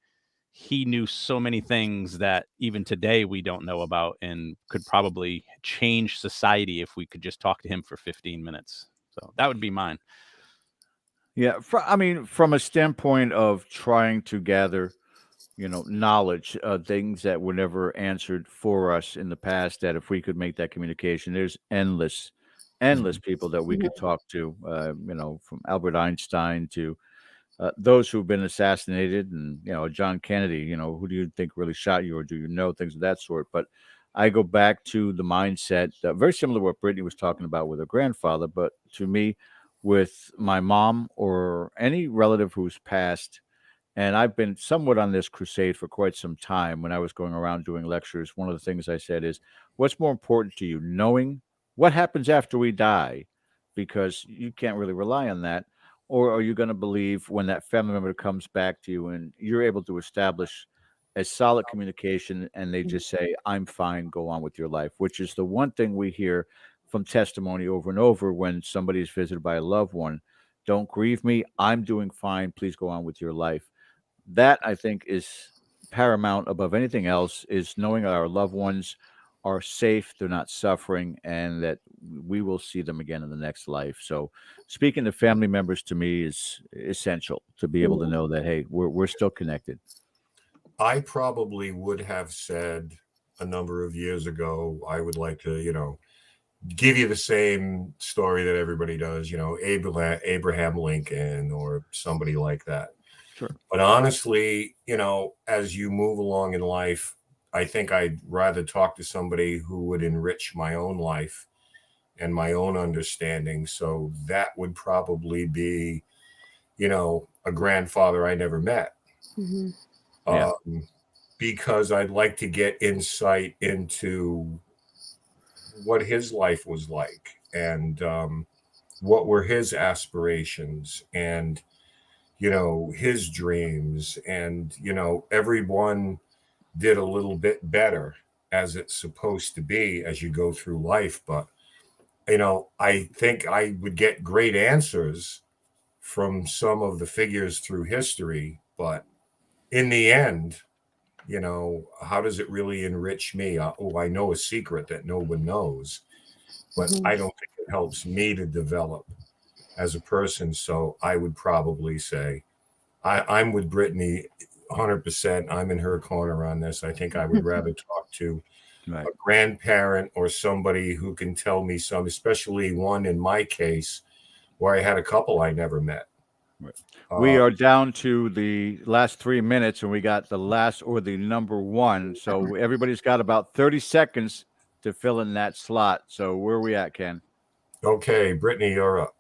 he knew so many things that even today we don't know about, and could probably change society if we could just talk to him for 15 minutes. So that would be mine. Yeah, from a standpoint of trying to gather, knowledge, things that were never answered for us in the past, that if we could make that communication, there's endless people that we could talk to, from Albert Einstein to those who've been assassinated, and John Kennedy. Who do you think really shot you, or do you know things of that sort? But I go back to the mindset, very similar to what Britney was talking about with her grandfather, but to me, with my mom or any relative who's passed. And I've been somewhat on this crusade for quite some time. When I was going around doing lectures, one of the things I said is, what's more important to you, knowing what happens after we die, because you can't really rely on that, or are you going to believe when that family member comes back to you and you're able to establish a solid communication and they just say, I'm fine, go on with your life, which is the one thing we hear from testimony over and over when somebody is visited by a loved one. Don't grieve me, I'm doing fine, please go on with your life. That, I think, is paramount above anything else, is knowing our loved ones are safe, they're not suffering, and that we will see them again in the next life. So speaking to family members, to me, is essential to be able to know that, hey, we're still connected. I probably would have said a number of years ago, I would like to, give you the same story that everybody does, Abraham Lincoln or somebody like that. Sure. But honestly, as you move along in life, I think I'd rather talk to somebody who would enrich my own life and my own understanding. So that would probably be, a grandfather I never met. Yeah. Because I'd like to get insight into what his life was like and what were his aspirations and, you know, his dreams. And, you know, everyone did a little bit better as it's supposed to be as you go through life. But, you know, I think I would get great answers from some of the figures through history. But in the end, you know, how does it really enrich me? I know a secret that no one knows, but I don't think it helps me to develop as a person. So I would probably say I'm with Brittany 100%. I'm in her corner on this. I think I would rather talk to a grandparent or somebody who can tell me some, especially one in my case where I had a couple I never met. We are down to the last 3 minutes, and we got the last or the number one. So everybody's got about 30 seconds to fill in that slot. So where are we at, Ken? Okay, Brittany, you're up.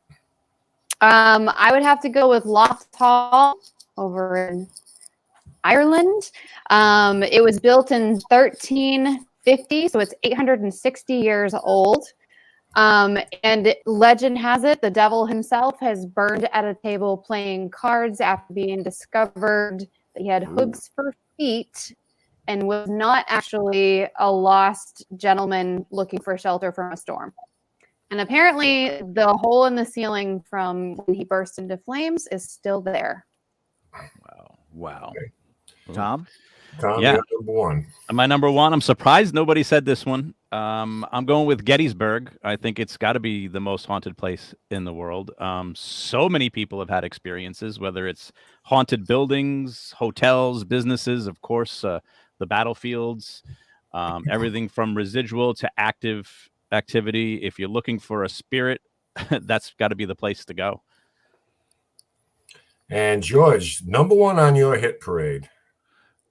I would have to go with Loft Hall over in Ireland. It was built in 1350, so it's 860 years old. And legend has it, the devil himself has burned at a table playing cards after being discovered that he had hooves for feet and was not actually a lost gentleman looking for shelter from a storm. And apparently the hole in the ceiling from when he burst into flames is still there. Wow. Tom? Tom, Yeah. you're number one. My number one. I'm surprised nobody said this one. I'm going with Gettysburg. I think it's got to be the most haunted place in the world. So many people have had experiences, whether it's haunted buildings, hotels, businesses, of course, the battlefields, everything from residual to active activity. If you're looking for a spirit, that's got to be the place to go. And George, number one on your hit parade.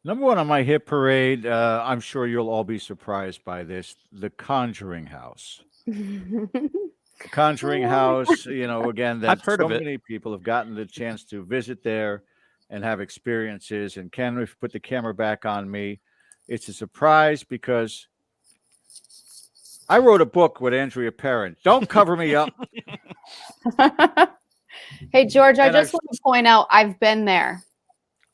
Number one on my hit parade, I'm sure you'll all be surprised by this, The Conjuring House. The Conjuring House, you know, again, that I've heard so of it. many people have gotten the chance to visit there and have experiences. And Ken, if you put the camera back on me, it's a surprise because I wrote a book with Andrea Perrin. Don't cover me up. Hey, George, I And just want to point out I've been there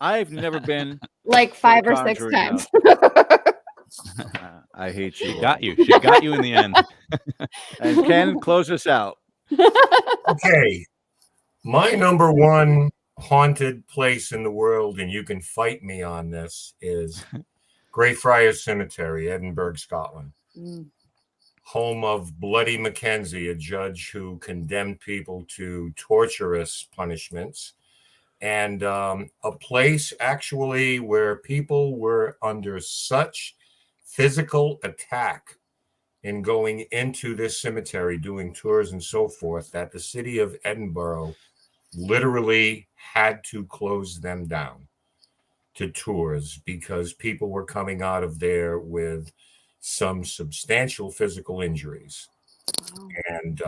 I've never been like to the 5 or 6 Conjuring times. House. I hate you. She got you. She got you in the end. And Ken, close us out. Okay. My number one haunted place in the world, and you can fight me on this, is Greyfriars Cemetery, Edinburgh, Scotland. Home of Bloody Mackenzie, a judge who condemned people to torturous punishments, and a place actually where people were under such physical attack in going into this cemetery, doing tours and so forth, that the city of Edinburgh literally had to close them down to tours because people were coming out of there with some substantial physical injuries. And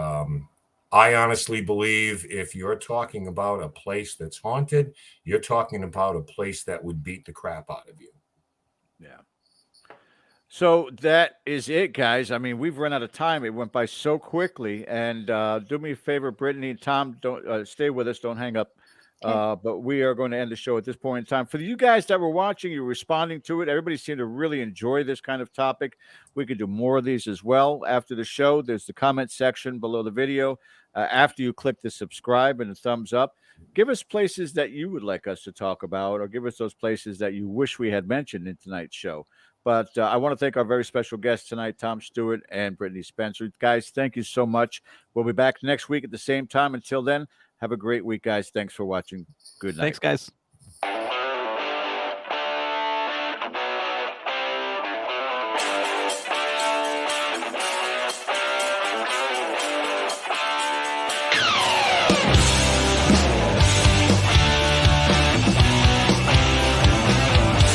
I honestly believe if you're talking about a place that's haunted, you're talking about a place that would beat the crap out of you. Yeah. So that is it, guys. I mean, we've run out of time. It went by so quickly. And do me a favor, Brittany and Tom, don't stay with us. Don't hang up. But we are going to end the show at this point in time. For you guys that were watching, you're responding to it. Everybody seemed to really enjoy this kind of topic. We could do more of these as well after the show. There's the comment section below the video. After you click the subscribe and the thumbs up, give us places that you would like us to talk about, or give us those places that you wish we had mentioned in tonight's show. But I want to thank our very special guests tonight, Tom Stewart and Britney Spencer. Guys, thank you so much. We'll be back next week at the same time. Until then, have a great week, guys. Thanks for watching. Good night. Thanks, guys.